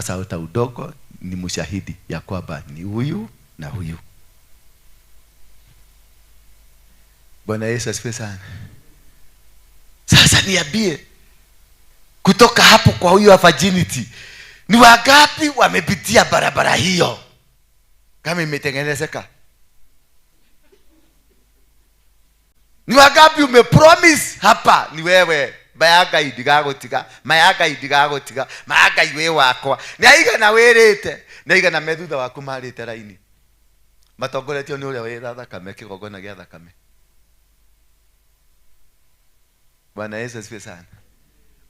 Sasa hata udogo ni mshahidi ya kwamba ni huyu na huyu. Bwana Yesu asifiwe sana. Sasa niambie, kutoka hapo kwa huyu virginity, ni wangapi wamepitia barabara hiyo kama imetengenezeka? Ni wangapi umepromise hapa ni wewe bayaga idigagotiga mayaga idigagotiga mayaga iwe wakwa naiga na werete naiga na methutha waku marite raini matongoretio ni uria wira thakame kigogona gia thakame. Bwana Yesu asifiwe sana.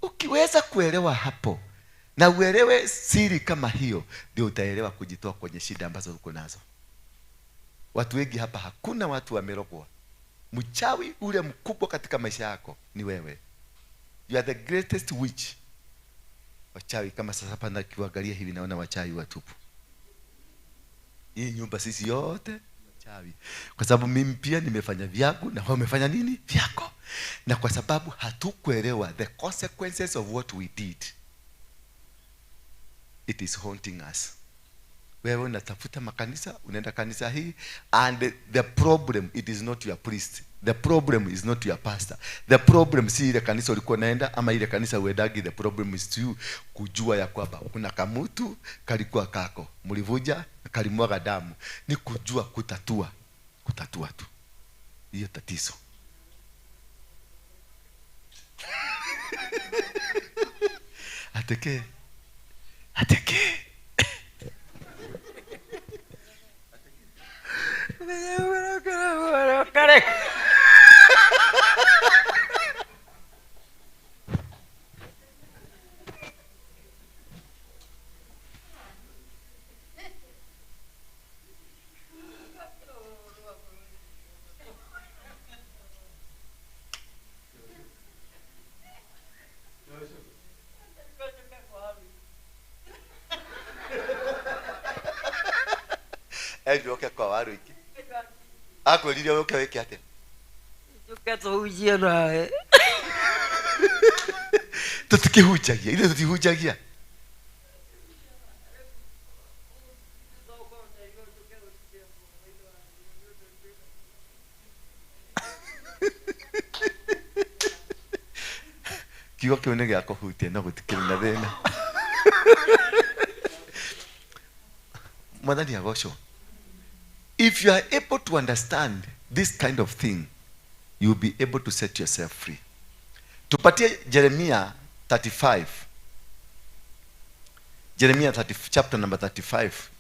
Ukiweza kuelewa hapo na uelewe siri kama hiyo, ndio utaelewa kujitoa kwenye shida ambazo uko nazo. Watu wengi hapa, hakuna watu wamerogwa. Mchawi ule mkubwa katika maisha yako ni wewe. You are the greatest witch. Wachawi kama sasa hapa nakiangalia hivi naona wachawi watupu. Hii nyumba sisi yote wachawi. Kwa sababu mimi pia nimefanya vyangu na wao wamefanya nini? Vyako. Na kwa sababu hatukuelewa the consequences of what we did, it is haunting us. Wewe unatafuta makanisa, unaenda kanisa hii, and the problem, it is not your priest. The problem is not your pastor. The problem si ile kanisa ulikuwa naenda ama ile kanisa uendagi. The problem is to you kujua ya kwamba kuna kamutu kalikuwa kako, mlivuja kalimwaga damu. Ni kujua kutatua tu hiyo tatizo. Ateke Ejoke kwa waru iki. Ako lile yoke weke ate. Yoke to ujie na. Tutikihujagia, ile tutihujagia. Kiwa kione yako hutie na kutikirina thena. Mwadhani agosho. If you are able to understand this kind of thing, you will be able to set yourself free. Tupatie Jeremiah 35. Jeremiah 30, chapter number 35.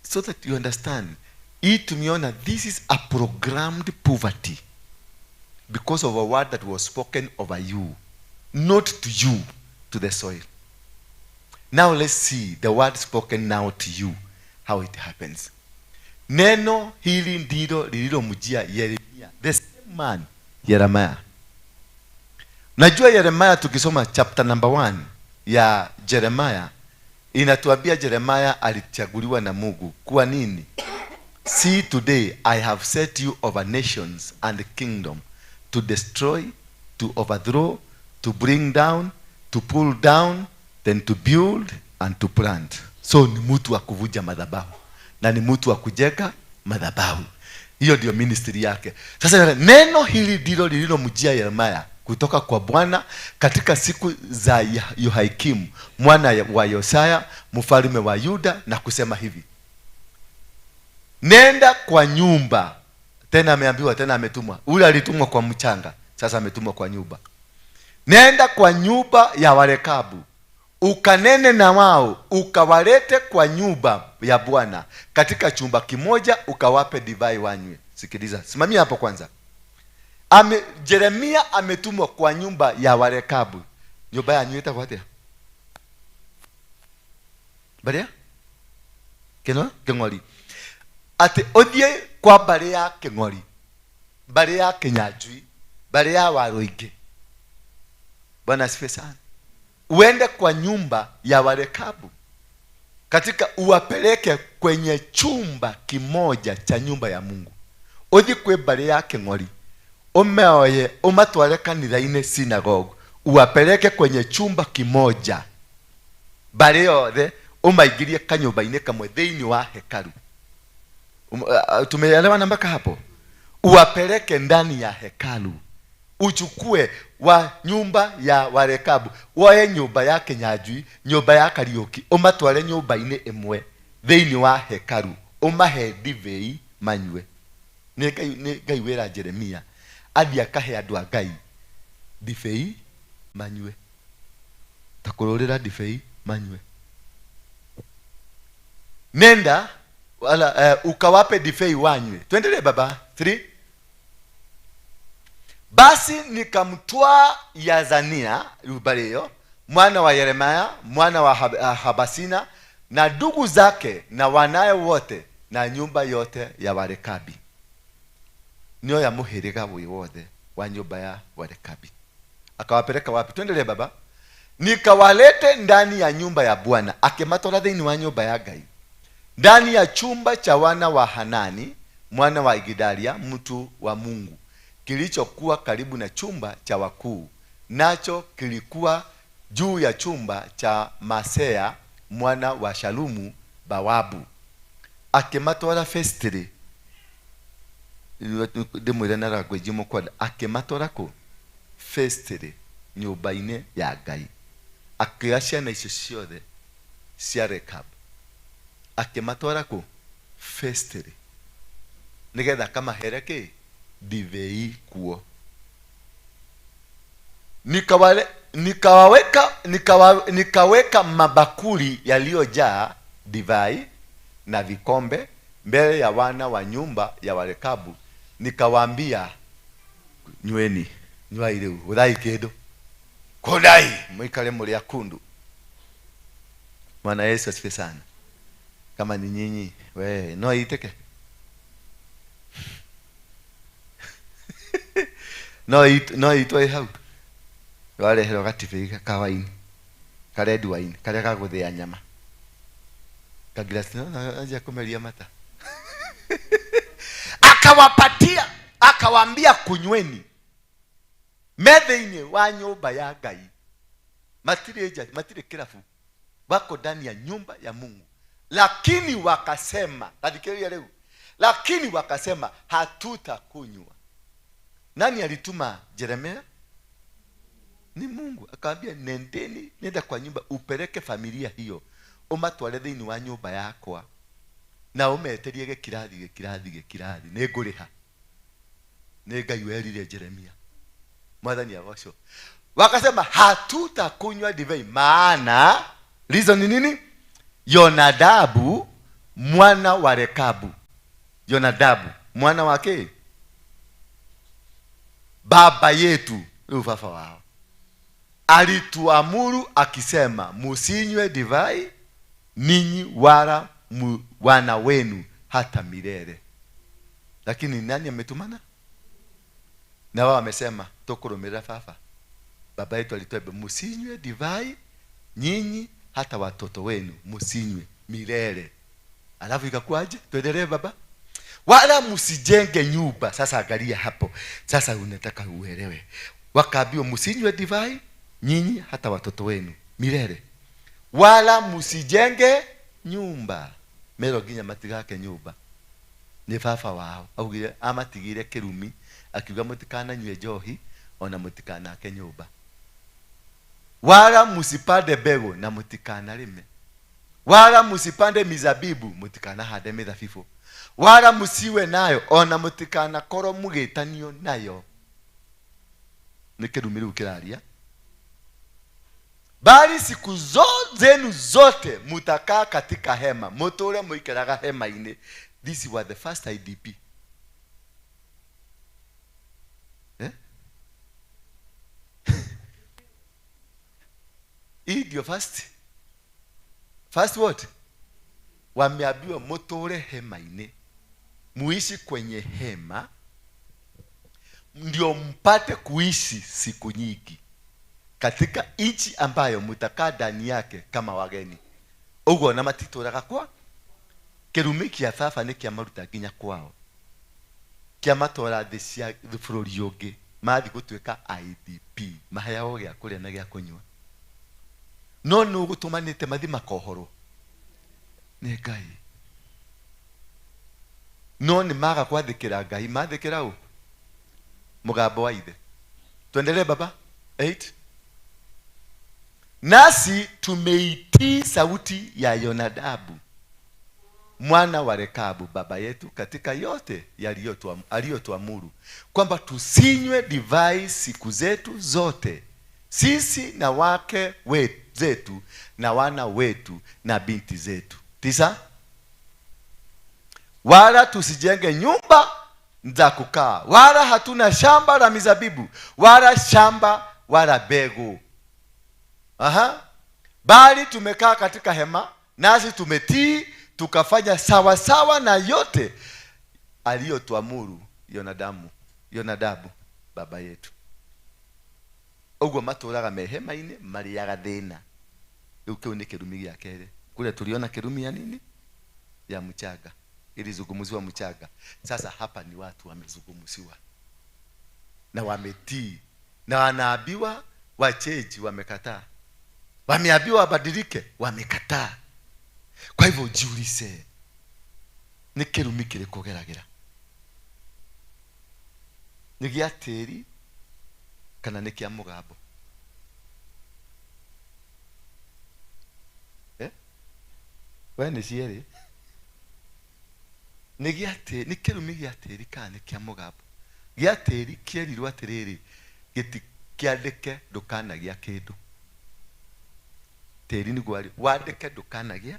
So that you understand. Hii tumeona, this is a programmed poverty. Because of a word that was spoken over you. Not to you, to the soil. Now let's see the word spoken now to you. How it happens. Neno hili ndilo lililomjia Yeremia, the same man Yeremiah. Najua Yeremiah, tukisoma chapter number 1 ya Jeremiah, inatuambia Jeremiah alichaguliwa na Mungu kuwa nini? See, today I have set you over nations and kingdom, to destroy, to overthrow, to bring down, to pull down, then to build and to plant. So ni mtu wa kuvuja madhabahu na ni mtu wa kujenga madhabahu. Hiyo ndio ministry yake. Sasa neno hili ndilo lililomjia Yeremia kutoka kwa Bwana katika siku za Yehoyakimu mwana wa Yosia mfalme wa Yuda, na kusema hivi: nenda kwa nyumba. Tena ameambiwa, tena ametumwa. Ule alitumwa kwa mchanga, sasa ametumwa kwa nyumba. Nenda kwa nyumba ya Warekabu, ukanene na wao, ukawalete kwa nyumba ya Bwana katika chumba kimoja, ukawape divai wanywe. Sikiliza, simamia hapo kwanza. Jeremia ametumwa kwa nyumba ya Warekabu. Nyumba ya nyweta kwa tia Baria Keng'ori. Ate odie kwa Baria Keng'ori, Baria Kenyajui, Baria Waroige. Bwana asifiwe sana. Uende kwa nyumba ya Warekabu katika, uwapeleke kwenye chumba kimoja cha nyumba ya Mungu. Othi kwe Baria Keng'ori, umeoye umatware kanitha-inĩ synagogue, uwapeleke kwenye chumba kimoja bari yothe umaigirie kanyumba-inĩ kamwe thĩinĩ wa hekalu. Tumeelewana mpaka hapo? Uwapeleke ndani ya hekalu, uchukue wa nyumba ya Warekabu, woye nyumba ya Kinyanjui, nyumba ya Kariuki, umatware nyumba-inĩ ĩmwe thĩinĩ wa hekalu, umahe ndibei manyue. Nĩ Ngai wĩra Jeremia athi akahe andũ a Ngai ndibei manyue, ta kũrũrĩra ndibei manyue. Nenda wala ukawape ndibei wanywe. Tuendelee baba. 3. Basi nikamtwaa Yazania Rubalio mwana wa Yeremia mwana wa Habasina na ndugu zake na wanaye wote na nyumba yote ya Warekabi. Nio ya muhiriga wothe wa nyumba ya Warekabi. Akawapeleka wapi? Tuendelee baba. Nikawalete ndani ya nyumba ya Bwana, akimatwara thĩinĩ wa nyumba ya Ngai, ndani ya chumba cha wana wa Hanani mwana wa Igidalia mtu wa Mungu, kilichokuwa karibu na chumba cha wakuu, nacho kilikuwa juu ya chumba cha Masea mwana wa Shalumu bawabu. Akimatwara festiri ndimwire na ragweji mukwada, akimatwara ku festiri nyumba-inĩ ya Ngai, akĩoya ciana icio ciothe cia Rekabu akimatwara ku festiri nigetha kamahere ki ndibei kuo. Nikaweka mabakuli yaliyojaa divai na vikombe mbele ya wana wa nyumba ya Warekabu, nikawaambia, nyweni, nywai riu uthai kindu kudai mwikale muri akundu. Bwana Yesu asifiwe sana. Kama ni nyinyi we no iteke no itwe hau wale hero gatifika kawaini red wine kale kaguthia nyama kagilasi aje kumelia mata akawapatia, akawaambia, kunyweni methe-inĩ wa nyumba ya Ngai. Matire kirafu, wako ndani ya nyumba ya Mungu. Lakini wakasema, tadhikiria leo, lakini wakasema hatutakunywa. Nani alituma Yeremia? Ni Mungu. Akaambia, nenda kwa nyumba, upeleke familia hiyo, umatware thĩinĩ wa nyumba yakwa, na umeterie gĩkirathi nĩngũrĩha. Nĩ Ngai werire Yeremia. Mwathani agocwo. Wakasema hatutakunywa divai, maana reason ni nini? Yonadabu mwana wa Rekabu, Yonadabu mwana wake baba yetu, baba wao, alituamuru akisema, musinywe divai ninyi wala wana wenu hata milele. Lakini nani ametumana? Na wao wamesema tukurumira baba yetu alituambia musinywe divai nyinyi hata watoto wenu musinywe milele. Alafu ikakuaje? Tuendelee baba. Wala msijenge nyumba. Sasa angalia hapo. Sasa unataka uelewe. Wakaambiwa musinywe divai nyinyi hata watoto wenu milele. Wala msijenge nyumba. Mero ginya matigake nyumba. Ni baba wao augire amatigire kirumi, akiuga mutikana nywe njohi ona mutikana ke nyumba. Wala musipande mbegu na mutikana lime. Wala musipande mizabibu mutikana hade mithabibu. Wala musiwe nayo ona mutikana koro mugitanio nayo. Nikirumiru kiraria. Bali siku zenu zote mutakaa katika hema, mutore muikaraga hema-ini. This was the first IDP. Hii ndio first what? Wameambiwa mutore hema-ini, muishi kwenye hema ndio mpate kuishi siku nyingi katika nchi ambayo mutakaa ndani yake kama wageni. Ugo na matituraga kwa kirumi kia baba ni kia maruta nginya kwao, kia matora thĩ cia bũrũri ũngĩ mathi gũtuĩka IDP, maheyagwo gĩa kũrĩa na gĩa kũnyua. no nä å gå tå manä te mathi makohorwo nä Ngai, no nä maga gwathä kä ra Ngai. Mathä kä ra å må gambo wa ithe. Tuendelee baba 8. Nasi tumeitii sauti ya Yonadabu mwana wa Rekabu baba yetu katika yote aliyotuamuru, kwamba tusinywe divai siku zetu zote, sisi na wake zetu na wana wetu na binti zetu. 9. Wala tusijenge nyumba za kukaa, wala hatuna shamba la mizabibu wala shamba wala begu. Bali tumekaa katika hema, nasi tumetii tukafanya sawa sawa na yote aliyotuamuru Yonadabu baba yetu. Ugo maturaga mehema-ini mariaga thina. Riu kiu ni kirumi gia kere. Kule tuliona kirumi ya nini? Ya mchaga. Ilizungumziwa mchaga. Sasa hapa ni watu wamezungumziwa na wametii, na wanaambiwa wacheji, wamekataa. Wameambiwa wabadilike, wamekataa. Kwa hivyo jiulize, ni kirumi kiriko geragera? Ni gia tĩri kana ni kia mũgambo? We ni cierĩ? Ni gia tĩri, ni kirumi gia tĩri kana ni kia mũgambo? Gia tĩri kĩerirwo atĩrĩrĩ, gĩtikĩandĩke ndũkanagia kĩndũ. Tĩri nĩguo arĩ wandĩke ndũkanagia,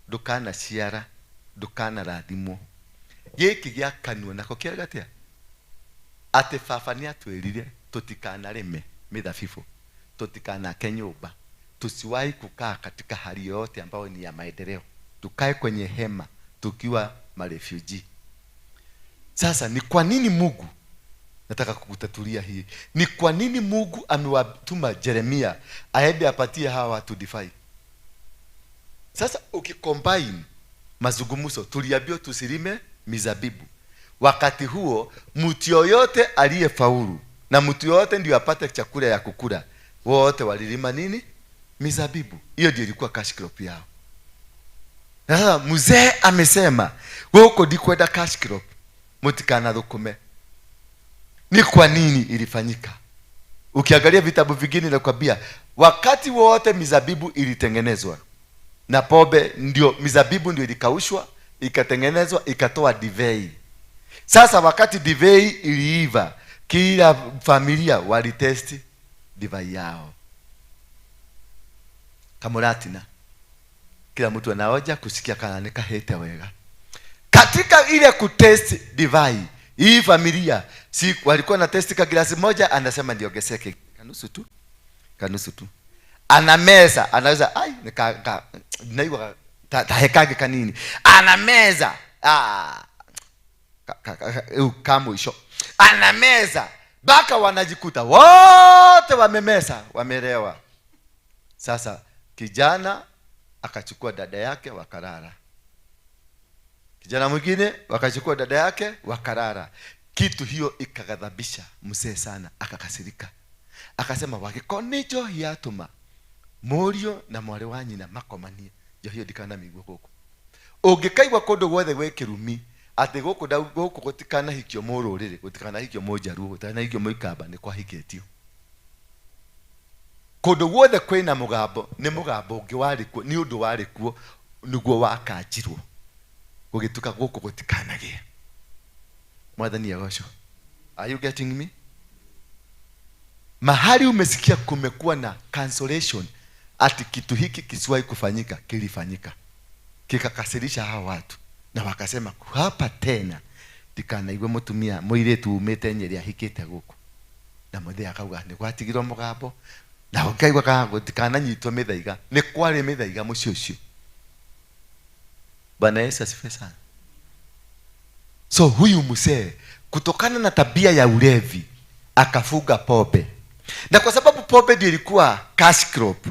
ndũkanaciara, ndũkanarathimwo. Gĩkĩ gĩa kanua nako kĩarĩ atĩa? Atĩ baba nĩ atwĩrire tutikanarĩme mĩthabibũ, tutikanake nyũmba, tusiwahi kukaa katika hali yote ambayo ni ya maendeleo, tukae kwenye hema tukiwa marefugee. Sasa ni kwa nini Mungu, nataka kukutatulia hii, ni kwa nini Mungu amewatuma Yeremia aende apatie hawa watu divai? Sasa ukicombine mazungumzo, tuliambiwa tusilime mizabibu. Wakati huo mtu yoyote aliyefaulu na mtu yoyote ndio apate chakula ya kukula, wote walilima nini? Mizabibu. Hiyo ndio ilikuwa cash crop yao. Sasa mzee amesema huko ndikwenda cash crop, mutikana thukume. Ni kwa nini ilifanyika? Ukiangalia vitabu vingine nakwambia wakati wote mizabibu ilitengenezwa na pombe, ndio mizabibu ndio ilikaushwa, ikatengenezwa, ikatoa divai. Sasa wakati divai iliiva, kila familia walitesti divai yao. Kamuratina, kila mtu anaoja kusikia kananika hete wega. Katika ile kutesti divai, hii familia si walikuwa na testi ka glasi moja, anasema ndiongezeke kanusu tu. Ana meza, anaweza naiwa tahekage kanini. Ana meza kama isho. Ana meza baka wanajikuta wote wamemesa, wamelewa. Sasa kijana akachukua dada yake wakarara, kijana mwingine wakachukua dada yake wakarara. Kitu hiyo ikaghadhabisha mzee sana, akakasirika, akasema wakikonijo hiatuma morio na mwale wa nyina makomanie. Jo hiyo dikana migwo goko ungikaigwa kondo gwothe gwe kirumi ati goko gutikana hikio mururire, gutikana hikio mojaruo, gutikana hikio moikamba, ni kwa hiketio. Kondo gwothe kwina mugambo, ni mugambo ungi warikuo, ni undu warikuo niguo wakanjirwo gugituka goko gutikanagie. Mwathani agocwo. Are you getting me? Mahali umesikia kumekuwa na cancellation, ati kitu hiki kisiwahi kufanyika, kilifanyika, kikakasirisha hawa watu, na wakasema hapa tena tikana igwe mutumia muiretu umete nyeri ahikite guku, na muthe akauga ni gwatigirwo mugambo, na ukaigwa kango tikana nyitwo mithaiga. Ni kwari mithaiga mucio ucio. Bwana Yesu asifiwe sana. So huyu mzee kutokana na tabia ya ulevi akafuga pombe, na kwa sababu pombe ndio ilikuwa cash crop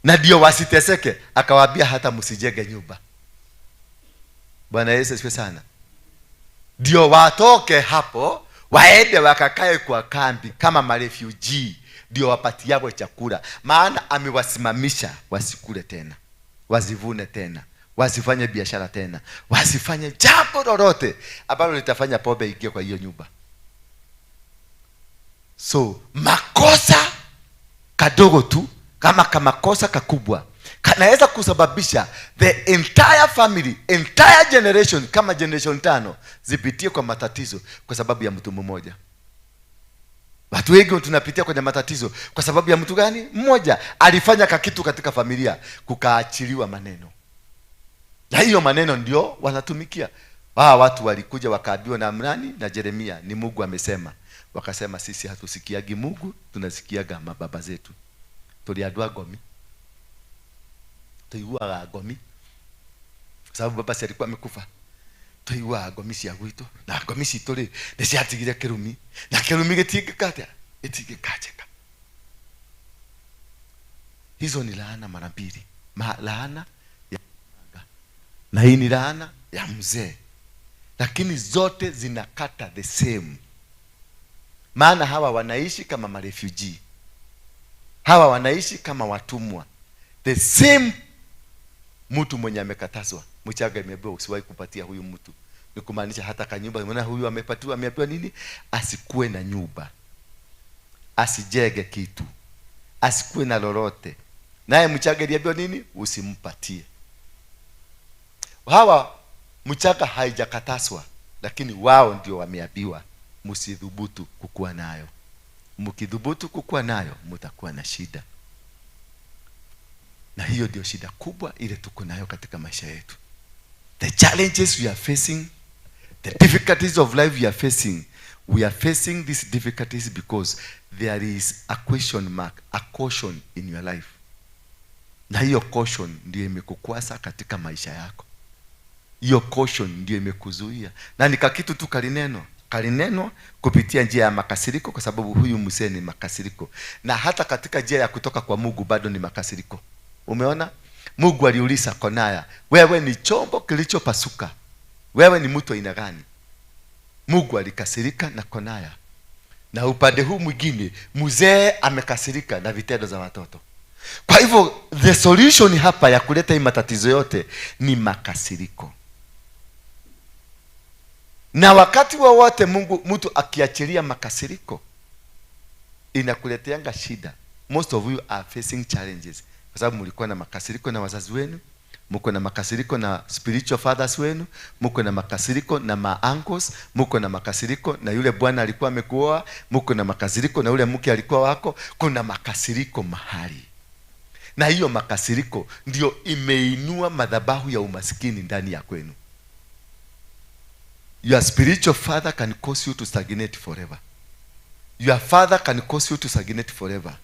na ndio wasiteseke, akawaambia hata msijenge nyumba. Bwana Yesu asifiwe sana. Ndio watoke hapo waende wakakae kwa kambi kama marefugee, ndio wapatiawe chakula, maana amewasimamisha wasikule tena, wazivune tena, wasifanye biashara tena, wasifanye jambo lolote ambalo litafanya pombe ingie kwa hiyo nyumba. So makosa kadogo tu kama makosa kakubwa kanaweza kusababisha the entire family, entire generation, kama generation 5 zipitie kwa matatizo kwa sababu ya mtu mmoja. Watu wengi tunapitia kwenye matatizo kwa sababu ya mtu gani? Mmoja alifanya kakitu katika familia, kukaachiliwa maneno, na hiyo maneno ndio wanatumikia. Watu walikuja wakaambiwa na Amrani na Yeremia, ni Mungu amesema. Wakasema sisi hatusikiagi Mungu, tunasikiaga mababa zetu. Tuliadua gomi, tuiwa gomi, sababu baba si alikuwa amekufa. Tuiwa gomi si agwito, na gomi si tole nesiatigire kerumi, na kerumi getigikata etigikacheka. Hizo ni laana mara mbili, laana ya na hii ni laana ya mzee, lakini zote zinakata the same. Maana hawa wanaishi kama marefugee, hawa wanaishi kama watumwa. The same mtu mwenye amekatazwa, Mchaga imeambiwa usiwahi kupatia huyu mtu, ni kumaanisha hata kanyumba. Maana huyu amepatiwa, ameambiwa nini? Asikuwe na nyumba, asijege kitu, asikuwe na lolote. Naye Mchaga aliambiwa nini? Usimpatie. Hawa Mchaga haijakatazwa, lakini wao ndio wameambiwa msidhubutu kukuwa nayo. Mkidhubutu kukuwa nayo mtakuwa na shida, na hiyo ndio shida kubwa ile tuko nayo katika maisha yetu. The challenges we are facing, the difficulties of life we are facing, we are facing these difficulties because there is a question mark, a caution in your life. Na hiyo caution ndio imekukwasa katika maisha yako. Hiyo caution ndio imekuzuia, na nika kitu tu kalineno kupitia njia ya makasiriko, kwa sababu huyu mzee ni makasiriko, na hata katika njia ya kutoka kwa Mungu bado ni makasiriko. Umeona, Mungu aliuliza Konaya, wewe ni chombo kilichopasuka, wewe ni mtu aina gani? Mungu alikasirika na Konaya, na upande huu mwingine mzee amekasirika na vitendo za watoto. Kwa hivyo the solution hapa ya kuleta hii matatizo yote ni makasiriko. Na wakati wowote Mungu mtu akiachilia makasiriko inakuleteanga shida. Most of you are facing challenges kwa sababu mlikuwa na makasiriko na wazazi wenu, mko na makasiriko na spiritual fathers wenu, mko na makasiriko na ma-uncles, mko na makasiriko na yule bwana alikuwa amekuoa, mko na makasiriko na yule mke alikuwa wako. Kuna makasiriko mahali, na hiyo makasiriko ndio imeinua madhabahu ya umaskini ndani ya kwenu. Your spiritual father can cause you to stagnate forever. Your father can cause you to stagnate forever.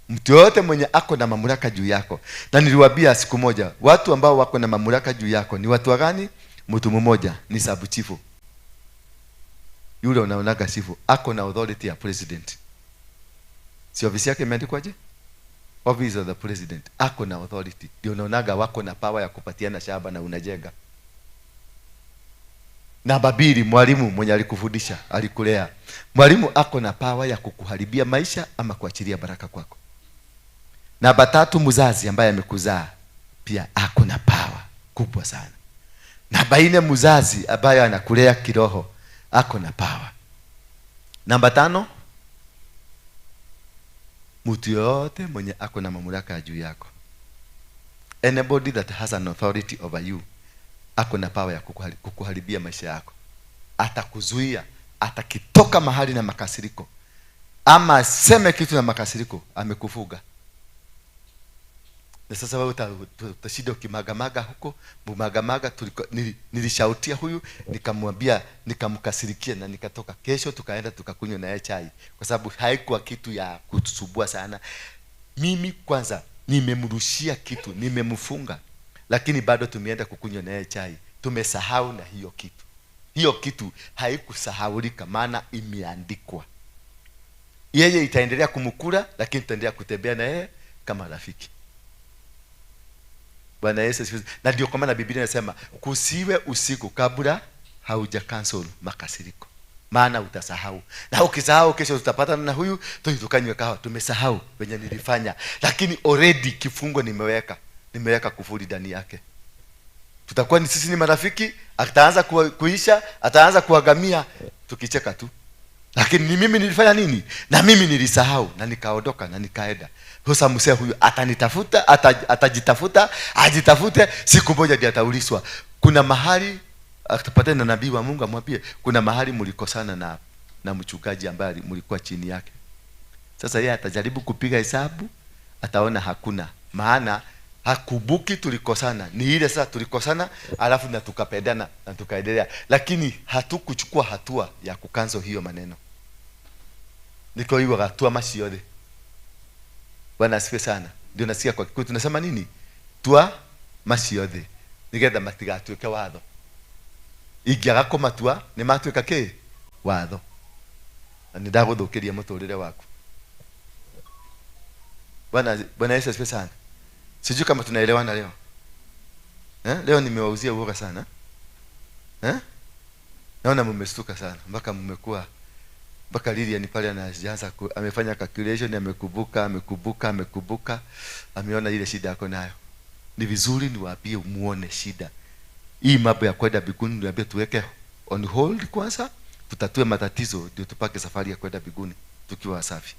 Mtu yote mwenye ako na mamlaka juu yako, na niliwaambia siku moja, watu ambao wako na mamlaka juu yako ni watu gani? Mtu mmoja ni sabu chifu. Yule unaonaga chifu ako na authority ya president. Si ofisi yake imeandikwaje? Office of the president. Ako na authority. Ndio unaonaga wako na power ya kupatiana shamba na unajenga. Na babiri, mwalimu mwenye alikufundisha, alikulea, mwalimu ako na power ya kukuharibia maisha ama kuachilia baraka kwako. Na batatu, mzazi ambaye amekuzaa pia ako na power kubwa sana. Na baine, mzazi ambaye anakulea kiroho ako na power. Namba 5, mtu yote mwenye ako na mamlaka juu yako. Anybody that has an authority over you ako na power ya kukuharibia maisha yako. Atakuzuia, atakitoka mahali na makasiriko, ama aseme kitu na makasiriko, amekufuga. Na sasa wewe utashinda ukimagamaga huko, mumagamaga. Nilishautia huyu, nikamwambia, nikamkasirikia, na nikatoka. Kesho tukaenda tukakunywa naye chai, kwa sababu haikuwa kitu ya kutusubua sana. Mimi kwanza nimemrushia kitu, nimemfunga, lakini bado tumeenda kukunywa naye chai. Tumesahau na hiyo kitu. Hiyo kitu haikusahaulika, maana imeandikwa. Yeye itaendelea kumkula, lakini tutaendelea kutembea na yeye kama rafiki. Bwana Yesu. Na ndio kwa maana Biblia inasema kusiwe usiku kabla hauja cancel makasiriko. maana utasahau. Na ukisahau kesho tutapata na huyu tukanywe kahawa, tumesahau wenye nilifanya, lakini already kifungo nimeweka kufuri ndani yake. Tutakuwa ni sisi ni marafiki, ataanza kuisha, ataanza kuagamia, tukicheka tu. Lakini ni mimi nilifanya nini? Na mimi nilisahau na nikaondoka na nikaenda. Sasa mzee huyu atanitafuta, atajitafuta, ajitafute, siku moja ndiye ataulizwa. Kuna mahali atapatana na nabii wa Mungu amwambie kuna mahali mlikosana na mchungaji ambaye mlikuwa chini yake. Sasa yeye atajaribu kupiga hesabu, ataona hakuna. Maana hakubuki tulikosana. Ni ile sasa tulikosana alafu na tukapendana na tukaendelea. Lakini hatukuchukua hatua ya kukanzo hiyo maneno. Niko hiyo hatua masiode. Bwana asifiwe sana. Ndio nasikia kwa Kikuyu tunasema nini? Tua masiode. Nigetha matigatuike watho. Ingiaga kumatua ni matuika ki watho. Na ndaguthukiria muturire waku. Bwana Yesu asifiwe sana. Sijui kama tunaelewana leo. Leo nimewauzia uoga sana. Naona mmestuka sana mpaka Lilian pale anaanza amefanya calculation, amekubuka, ameona ile shida yako nayo. Ni vizuri niwaambie muone shida. Hii mambo ya kwenda biguni niwaambie tuweke on hold kwanza, tutatue matatizo ndio tupake safari ya kwenda biguni tukiwa safi.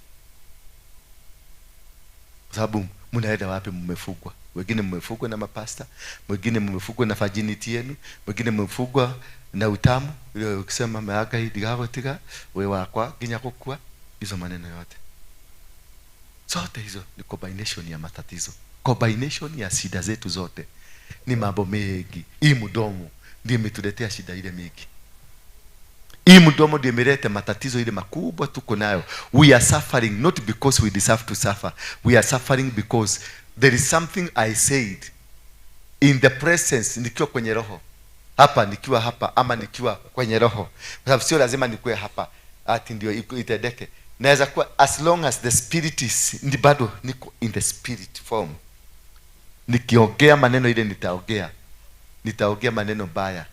Sababu mnaenda wapi? Mmefugwa. Wengine mmefugwa na mapasta, wengine mmefugwa na virginity yenu, wengine mmefugwa na utamu ile ukisema meaga idigagotiga wewe wakwa ginya kukua. Hizo maneno yote zote hizo ni combination ya matatizo, combination ya shida zetu zote. Ni mambo mengi. Hii mdomo ndiye imetuletea shida ile mingi. Hii mdomo ndiye imeleta matatizo ile makubwa tuko nayo. We are suffering not because we deserve to suffer. We are suffering because there is something I said in the presence, nikiwa kwenye roho hapa, nikiwa hapa ama nikiwa kwenye roho, kwa sababu sio lazima nikuwe hapa ati ndio itendeke. Naweza kuwa as long as the spirit is ndi bado niko in the spirit form. Nikiongea maneno ile nitaongea maneno baya,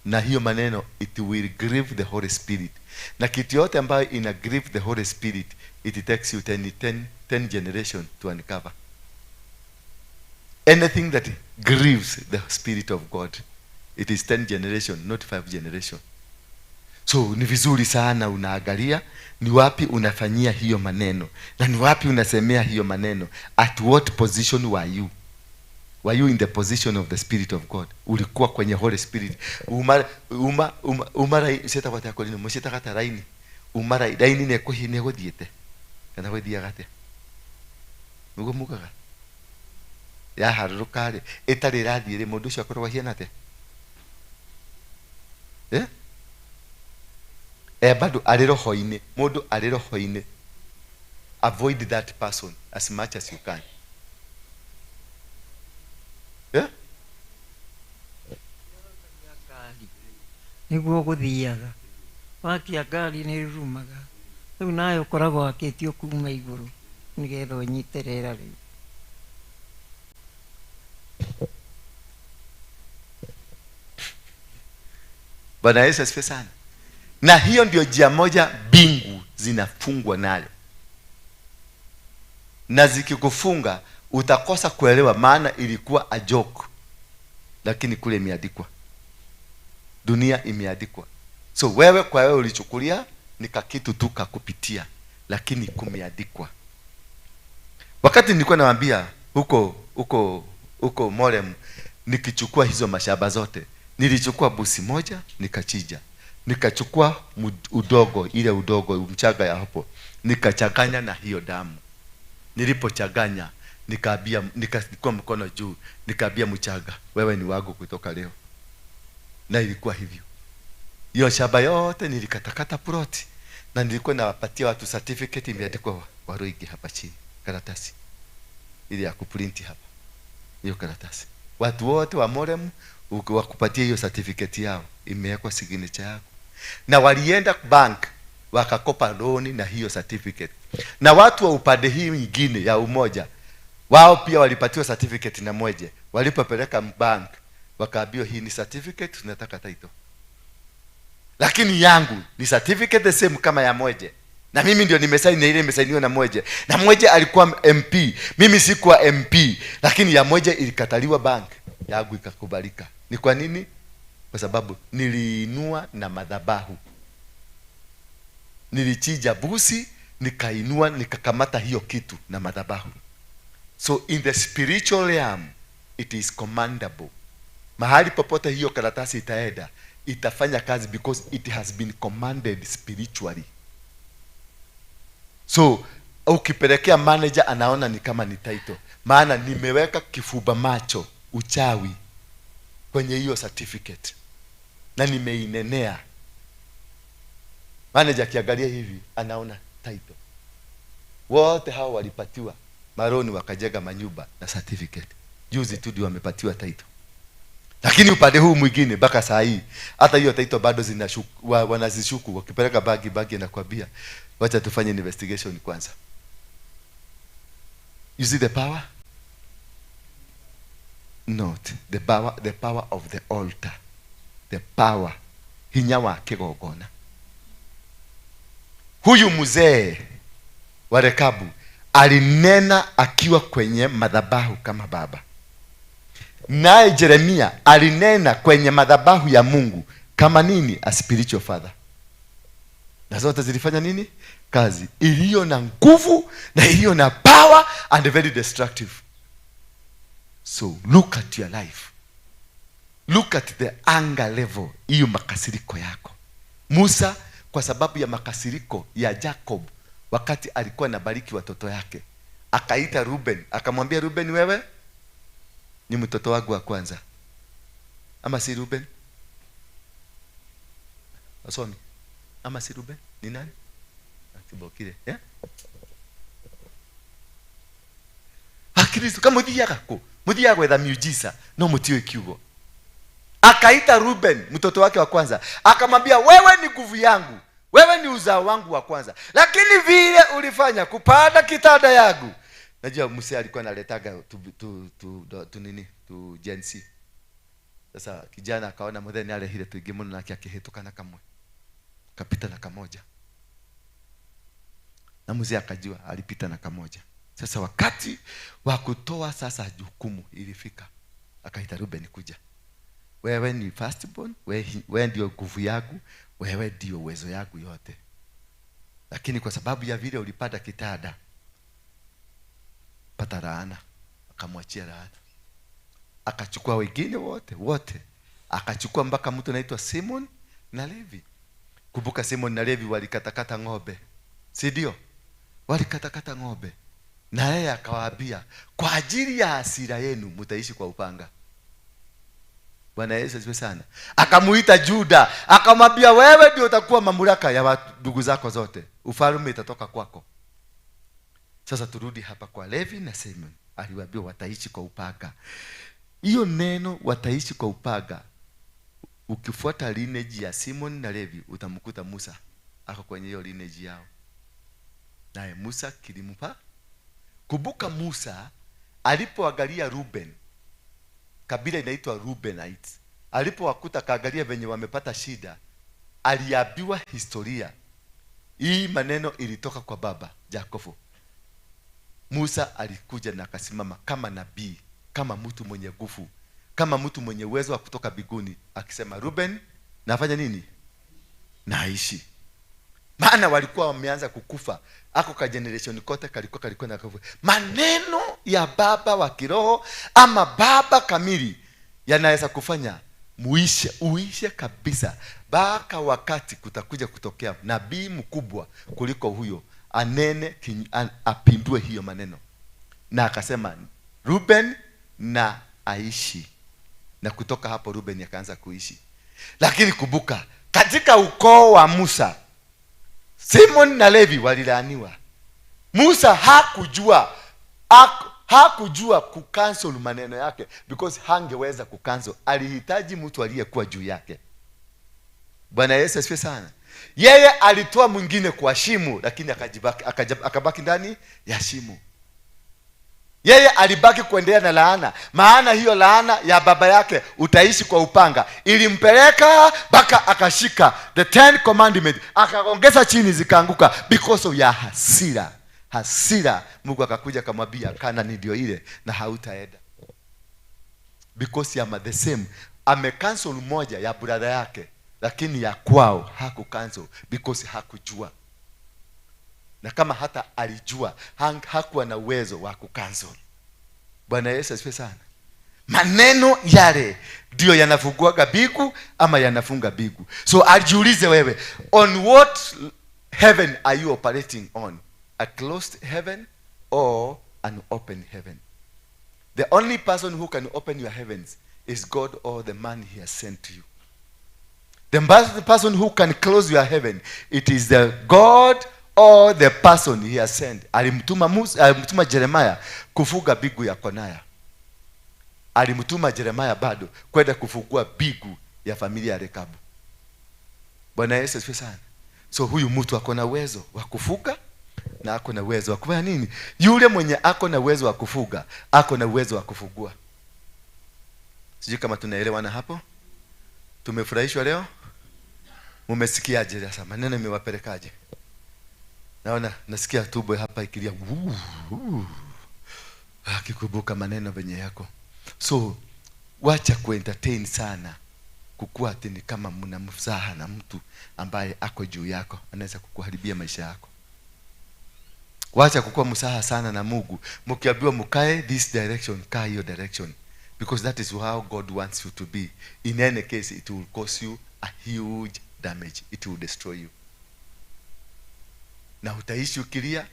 na hiyo maneno it will grieve the Holy Spirit. Na kitu yote ambayo ina grieve the Holy Spirit, it takes you 10 generation to uncover. Anything that grieves the Spirit of God, it is 10 generation, not 5 generation. So ni vizuri sana unaangalia ni wapi unafanyia hiyo maneno na ni wapi unasemea hiyo maneno. At what position were you? Were you in the position of the Spirit of God? Ulikuwa kwenye Holy Spirit. Umara seta kwa takolini mshita kata raini. Umara raini ne ko hine go diete. Kana go dia gate. Mugo mugaga. Ya harukare etari radire mundu cio akorwa hiena te. Bado alero hoine, mundu alero hoine. Avoid that person as much as you can. Niguo guthiaga wakia ngari ni rumaga riu nayo koragwo akitio kuma iguru nigetha unyiterera riu. Bwana Yesu asifiwe sana. Na hiyo ndio njia moja bingu zinafungwa nayo, na zikikufunga utakosa kuelewa, maana ilikuwa a joke, lakini kule imeandikwa, dunia imeandikwa. So wewe kwa wewe ulichukulia ni kakitu tu kakupitia, lakini kumeandikwa. Wakati nilikuwa nawaambia huko Morem, nikichukua hizo mashamba zote, nilichukua busi moja nikachija, nikachukua udogo mchaga ya hapo, nikachanganya na hiyo damu. Nilipochanganya nikachukua mkono juu, nikaambia mchaga, wewe ni wangu kutoka leo. Na ilikuwa hivyo. Hiyo shamba yote nilikatakata ploti, na nilikuwa nawapatia watu certificate imeandikwa Waroigi hapa chini, karatasi ili ya kuprinti hapa. Hiyo karatasi watu wote wa Morem wakupatia hiyo certificate yao, imewekwa signature yako. Na walienda bank wakakopa loan na hiyo certificate. Na watu wa upande hii nyingine ya umoja, wao pia walipatiwa certificate na moja. Walipopeleka bank wakaambiwa hii ni certificate, tunataka title. lakini yangu ni certificate the same kama ya Mweje, na mimi ndio nimesaini, ile imesainiwa na Mweje, na Mweje alikuwa MP, mimi sikuwa MP, lakini ya Mweje ilikataliwa bank, yangu ikakubalika. Ni kwa nini? Kwa sababu niliinua na madhabahu, nilichija busi, nikainua, nikakamata hiyo kitu na madhabahu. So in the spiritual realm it is commandable. Mahali popote hiyo karatasi itaenda, itafanya kazi because it has been commanded spiritually. So ukipelekea manager anaona ni kama ni title, maana nimeweka kifuba macho uchawi kwenye hiyo certificate na nimeinenea. Manager akiangalia hivi anaona title. Wote hao walipatiwa maroni, wakajenga manyumba na certificate. Juzi tu ndio wamepatiwa title. Lakini upande huu mwingine mpaka saa hii hata hiyo title bado zinashuku, wanazishuku. Wakipeleka bagi anakuambia wacha tufanye investigation kwanza. You see the power? Not the power of the altar. The power hinya wa kigogona. Huyu mzee wa Rekabu alinena akiwa kwenye madhabahu kama baba, naye Yeremia alinena kwenye madhabahu ya Mungu kama nini? A spiritual father. Na zote zilifanya nini? Kazi iliyo na nguvu na iliyo na power and very destructive. So look at your life, look at the anger level, hiyo makasiriko yako. Musa kwa sababu ya makasiriko ya Jacob, wakati alikuwa anabariki watoto yake, akaita Ruben, akamwambia Ruben, wewe ni mtoto wangu wa kwanza. Ama si Ruben? Asomi. Ama si Ruben? Ni nani? Atibokire, yeah? Akristo kama muthia gwetha miujiza no mutio kiugo. Akaita Ruben mtoto wake wa kwanza, akamwambia wewe ni nguvu yangu, wewe ni uzao wangu wa kwanza, lakini vile ulifanya kupanda kitanda yangu. Najua Musa alikuwa analetaga tu jensi. Sasa kijana akaona mudheni ale hile tuigimuno na akihetuka na kamwe, kapita na kamoja, na Musa akajua alipita na kamoja. Sasa wakati wa kutoa sasa jukumu ilifika, akaita Ruben, kuja, wewe ni firstborn, wewe ndio nguvu yangu, wewe ndio uwezo yangu yote, lakini kwa sababu ya vile ulipata kitada, pata laana. Akamwachia laana, akachukua wengine wote, akachukua mpaka mtu anaitwa Simon na Levi. Kumbuka Simon na Levi walikatakata ng'ombe, si ndio? Walikatakata ng'ombe, na yeye akawaambia kwa ajili ya hasira yenu mtaishi kwa upanga. Bwana Yesu asifiwe sana. Akamuita Juda, akamwambia wewe ndio utakuwa mamlaka ya ndugu zako zote, ufalme itatoka kwako. Sasa turudi hapa kwa Levi na Simon, aliwaambia wataishi kwa upanga. Hiyo neno wataishi kwa upanga, ukifuata lineage ya Simon na Levi utamkuta Musa ako kwenye hiyo lineage yao, naye Musa kilimpa. Kumbuka Musa alipoangalia Ruben, kabila inaitwa Reubenites, alipowakuta kaangalia venye wamepata shida, aliambiwa historia hii. Maneno ilitoka kwa baba Jacob. Musa alikuja na akasimama kama nabii, kama mtu mwenye nguvu, kama mtu mwenye uwezo wa kutoka biguni, akisema Ruben, nafanya nini? Naishi. Maana walikuwa wameanza kukufa, ako ka generation kote kalikuwa na kufa. Maneno ya baba wa kiroho ama baba kamili yanaweza kufanya uishe kabisa. Baka wakati kutakuja kutokea nabii mkubwa kuliko huyo, anene apindue hiyo maneno, na akasema Ruben na aishi. Na kutoka hapo Ruben akaanza kuishi. Lakini kumbuka, katika ukoo wa Musa, Simon na Levi walilaaniwa. Musa hakujua kucancel maneno yake, because hangeweza kucancel. Alihitaji mtu aliyekuwa juu yake. Bwana Yesu asifiwe sana. Yeye alitoa mwingine kwa shimo, lakini akabaki ndani ya shimo. Yeye alibaki kuendelea na laana, maana hiyo laana ya baba yake, utaishi kwa upanga, ilimpeleka mpaka akashika the 10 commandments, akaongeza chini zikaanguka because of ya hasira. Mungu akakuja akamwambia, Kanaani ndio ile na hautaenda, because ya the same. Amecancel moja ya brother yake, lakini ya kwao hakucancel because hakujua, na kama hata alijua hakuwa na uwezo wa kucancel. Bwana Yesu asifiwe sana. Maneno yale ndio yanafunguaga bigu ama yanafunga bigu. So ajiulize wewe, on what heaven are you operating on? A closed heaven or an open heaven? The only person who can open your heavens is God or the man he has sent to you. The person who can close your heaven, it is the God or the person he has sent. Alimtuma Jeremiah kufuga bigu ya Konaya. Alimtuma Jeremiah bado kwenda kufungua bigu ya familia ya Rekabu. Bwana Yesu asifiwe sana. So huyu mtu ako na uwezo wa kufuga na ako na uwezo wa kufanya nini? Yule mwenye ako na uwezo wa kufuga, ako na uwezo wa kufugua. Sijui kama tunaelewana hapo? Tumefurahishwa leo? Mumesikiaje sasa? Maneno imewapelekaje? Naona nasikia tumbo hapa ikilia. Akikumbuka maneno venye yako. So wacha kuentertain sana, kukua ati ni kama mna mzaha na mtu ambaye ako juu yako, anaweza kukuharibia maisha yako. Wacha kukua mzaha sana na Mungu. Mkiambiwa mkae this direction, kaa hiyo direction, because that is how God wants you to be. In any case, it will cause you a huge damage. It will destroy you. Na utaishi ukilia,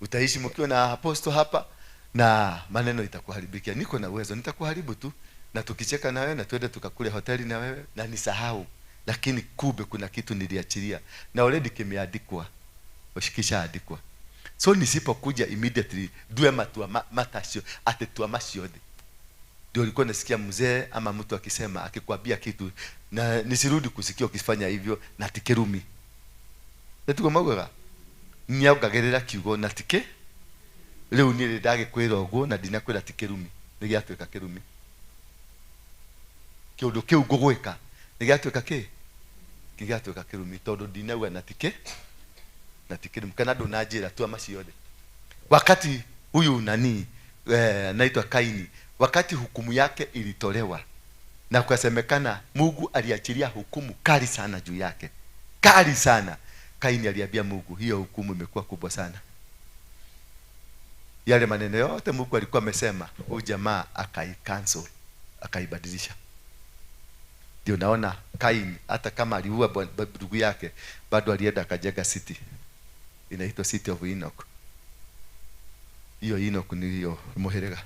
utaishi mkiwa na apostle hapa, na maneno itakuharibikia. Niko na uwezo, nitakuharibu tu, na tukicheka na wewe na tuende tukakule hoteli na wewe na nisahau, lakini kumbe kuna kitu niliachilia na already kimeandikwa, ushikisha andikwa. So nisipokuja immediately duwe matasho atetua mashiode. Ndio ulikuwa nasikia mzee ama mtu akisema, akikwambia kitu na nisirudi kusikia ukifanya hivyo na tikerumi. Netuko magwega nyaũngagĩrĩra kiugo na tike rĩu niĩ ndagĩkwĩra ũguo na ndinakwĩra ti kĩrumi, nĩ gĩatuĩka kĩrumi. Kĩũndũ kĩu ngũgwĩka nĩ gĩatuĩka kĩ? Gĩatuĩka kĩrumi, tondũ ndinauga na tike na ti kĩrumi, kana ndũnanjĩra tua maciothe. Wakati huyu naitwa Kaini, wakati hukumu yake ilitolewa na kukasemekana Mungu aliachilia hukumu kali sana juu yake, kali sana, Kaini aliambia Mungu, hiyo hukumu imekuwa kubwa sana. Yale maneno yote Mungu alikuwa amesema, huyu jamaa akaicancel, akaibadilisha. Ndio naona Kaini hata kama aliua ndugu yake, bado alienda akajenga city inaitwa City of Enoch. Hiyo Enoch ni hiyo muherega.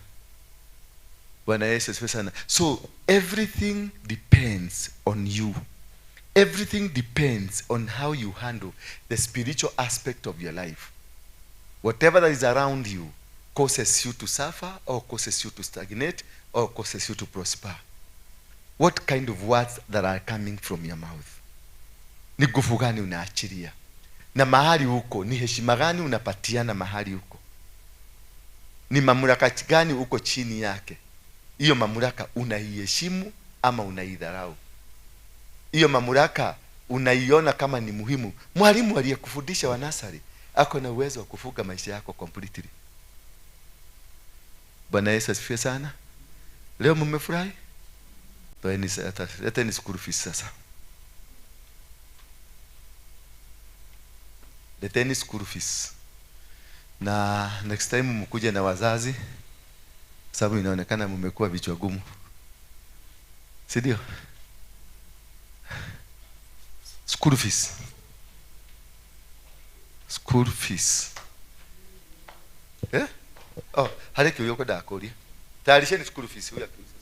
Bwana Yesu asifiwe sana. So everything depends on you. Everything depends on how you handle the spiritual aspect of your life. Whatever that is around you causes you to suffer or causes you to stagnate or causes you to prosper. What kind of words that are coming from your mouth? Ni nguvu gani unaachilia? Na mahali huko ni heshima gani unapatiana mahali huko? Ni mamlaka gani uko chini yake? Hiyo mamlaka unaiheshimu ama unaidharau? Hiyo mamlaka unaiona kama ni muhimu? Mwalimu aliyekufundisha wa nasari ako na uwezo wa kufuga maisha yako completely. Bwana Yesu asifiwe sana. Leo mmefurahi? Leteni school fees sasa. Leteni school fees. Na next time mkuje na wazazi, sababu inaonekana mmekuwa vichwa gumu. Si ndio? School fees. School fees. Oh, hali kiyo yoko dakori. Tayarisheni school fees huyu akiuliza.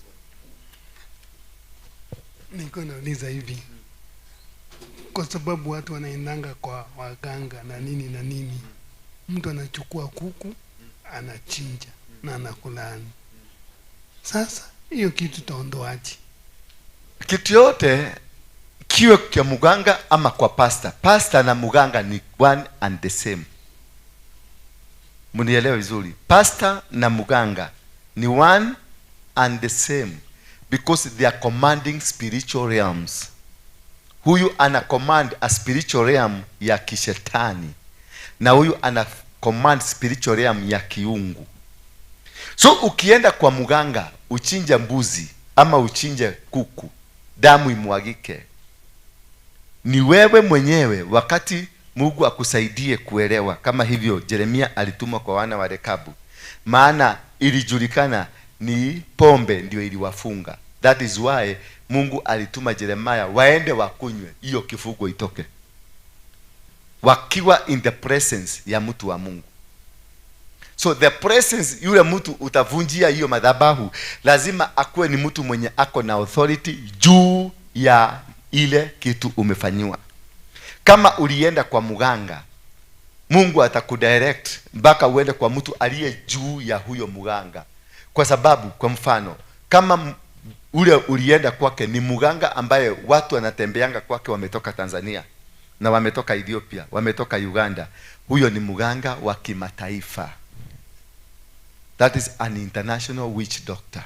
Niko nauliza hivi. Kwa sababu watu wanaendanga kwa waganga na nini. Mtu anachukua kuku, anachinja na anakulaani. Sasa hiyo kitu taondoaje? Kitu yote kiwe kwa muganga ama kwa pastor. Pastor na muganga ni one and the same. Mnielewe vizuri, pastor na muganga ni one and the same, because they are commanding spiritual realms. Huyu ana command a spiritual realm ya kishetani, na huyu ana command spiritual realm ya kiungu. So ukienda kwa muganga uchinja mbuzi ama uchinje kuku, damu imwagike, ni wewe mwenyewe, wakati Mungu akusaidie kuelewa. Kama hivyo Yeremia alitumwa kwa wana wa Rekabu, maana ilijulikana ni pombe ndio iliwafunga. That is why Mungu alituma Yeremia waende wakunywe, hiyo kifungo itoke, wakiwa in the presence ya mtu wa Mungu. So the presence, yule mtu utavunjia hiyo madhabahu, lazima akuwe ni mtu mwenye ako na authority juu ya ile kitu umefanyiwa. Kama ulienda kwa muganga, Mungu atakudirect mpaka uende kwa mtu aliye juu ya huyo muganga. Kwa sababu kwa mfano, kama ule ulienda kwake ni muganga ambaye watu wanatembeanga kwake wametoka Tanzania na wametoka Ethiopia, wametoka Uganda, huyo ni muganga wa kimataifa. That is an international witch doctor.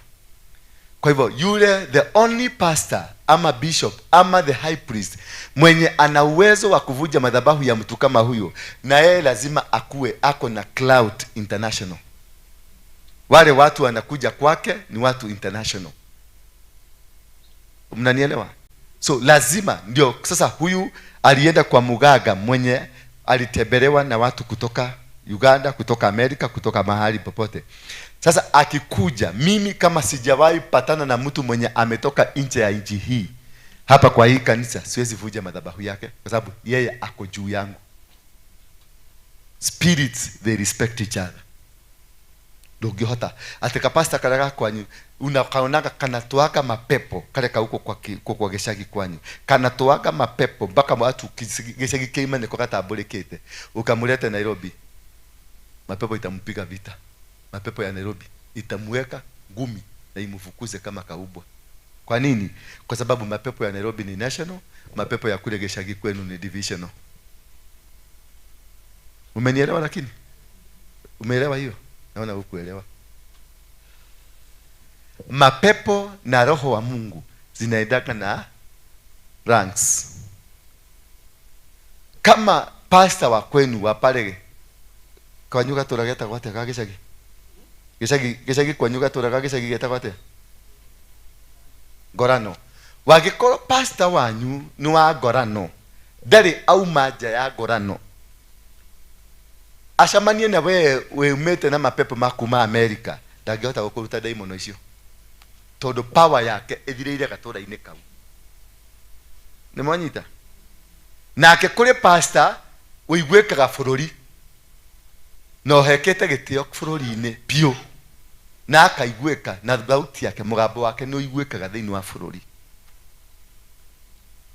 Kwa hivyo yule, the only pastor ama bishop ama the high priest mwenye ana uwezo wa kuvunja madhabahu ya mtu kama huyo, na yeye lazima akuwe ako na cloud international. Wale watu wanakuja kwake ni watu international. Mnanielewa? So lazima ndio sasa huyu alienda kwa muganga mwenye alitembelewa na watu kutoka Uganda, kutoka Amerika, kutoka mahali popote. Sasa akikuja, mimi kama sijawahi patana na mtu mwenye ametoka nje ya nchi hii hapa kwa hii kanisa, siwezi vuja madhabahu yake, kwa sababu yeye ako juu yangu. Spirits, they respect each other. Dogihota atika pastor karaga kwanyu unakaonaga kanatoaga mapepo kale ka huko kwa geshagi kwanyu, kanatoaga mapepo mpaka watu geshagi keima niko katabulekete, ukamuleta Nairobi, mapepo itampiga vita. Mapepo ya Nairobi itamweka ngumi na imfukuze kama kaubwa. Kwa nini? Kwa sababu mapepo ya Nairobi ni national, mapepo ya kule geshagi kwenu ni divisional. Umenielewa? Lakini umeelewa hiyo? Naona hukuelewa. Mapepo na roho wa Mungu zinaendana na ranks. Kama pastor wa kwenu wa pale kwa nyuga turageta kwate kageshagi geshagi kwa nyuga turaga geshagi geta kwate Gorano, wagikoro pastor wanyu ni wa Gorano, ndari auma nja ya Gorano, acamanie na we umete na mapepo makuma America, ndangihota gukuruta daimono icio tondu power yake ithirire gatura-ini kau. Ni mwanyita? Nake kuri pastor uigwekaga bururi no hekete gitio bururi-ini pio, na akaigweka na thauti yake, mugambo wake no igwekaga thiini wa bururi,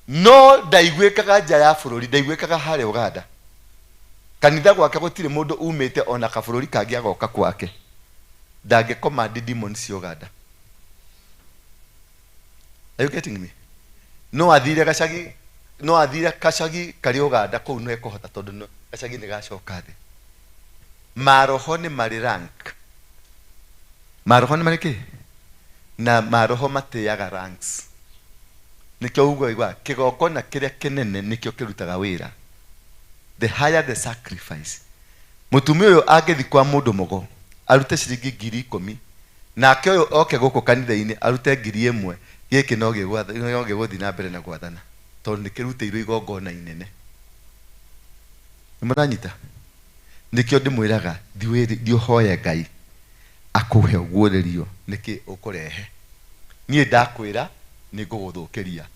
no ndaigwekaga nja ya bururi, ndaigwekaga hare Uganda. Kanitha gwake gutire mundu umite ona kabururi kangi agoka kwake, ndange command demons cia Uganda. Are you getting me? No athire gacagi kari Uganda kou no ekohota tondu no gacagi ni gacoka thi. Maroho ni mari rank. Maroho ni mari ki? Na maroho mateaga ranks. Nikyo ugo igwa kigokona kiria kinene nikyo kirutaga wira. The higher the sacrifice. Mutumia uyo agethi kwa mundu mugo arute ciringi 10,000, nake uyo oke guku kanitha-ini arute 1,000, giki no giguthi na mbere na gwathana tondu nikirutĩirwo igongona inene. Nimuranyita? Nikio ndimwiraga ndiohoye Ngai akuhe guorerio niki ukurehe. Nie ndakwira ni nguguthukiria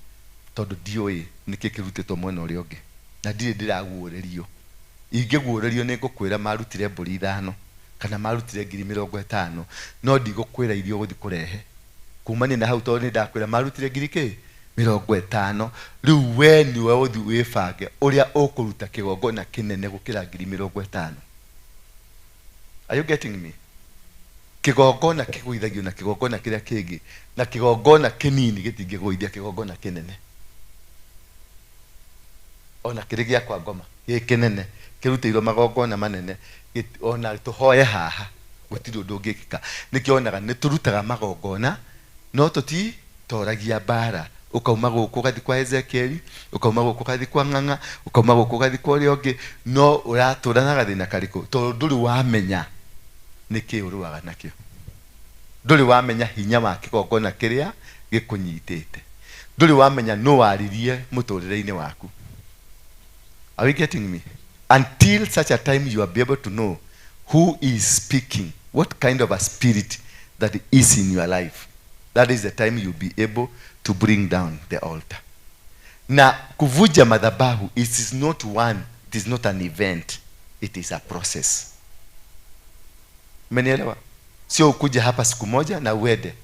tondu ndioi niki kirutĩtwo mwena uria ungi, na ndire ndiraguorerio. Ingiguorerio ni ngukwira marutire mburi 5 kana marutire 50,000, no ndigukwira irio guthi kurehe. Kumania na hau tondu ndakwira marutire 50,000, riu we niwe uthi wibange uria ukuruta kigongona kinene gukira 50,000. Are you getting me? Kigongona kiguithagio na kigongona kiria kingi, na kigongona kinini gitingiguithia kigongona kinene. Ona kiri gia kwa ngoma gikinene kirutirwo magongona manene ona tuhoye haha gutiri undu ungikika nikionaga niturutaga magongona no tuti toragia bara ukauma guku gathi kwa Ezekieli ukauma guku gathi kwa Ng'ang'a ukauma guku gathi kwa riongi no uraturana gathina kariko to nduri wamenya niki uruaga nakio nduri wamenya hinya wa kigongona kiria gikunyitite nduri wamenya no waririe muturire-ini waku. Are we getting me? Until such a time you are be able to know who is speaking, what kind of a spirit that is in your life, that is the time you'll be able to bring down the altar. Na kuvuja madhabahu, it is not an event, it is a process. Umenielewa? Sio ukuja hapa siku moja na uende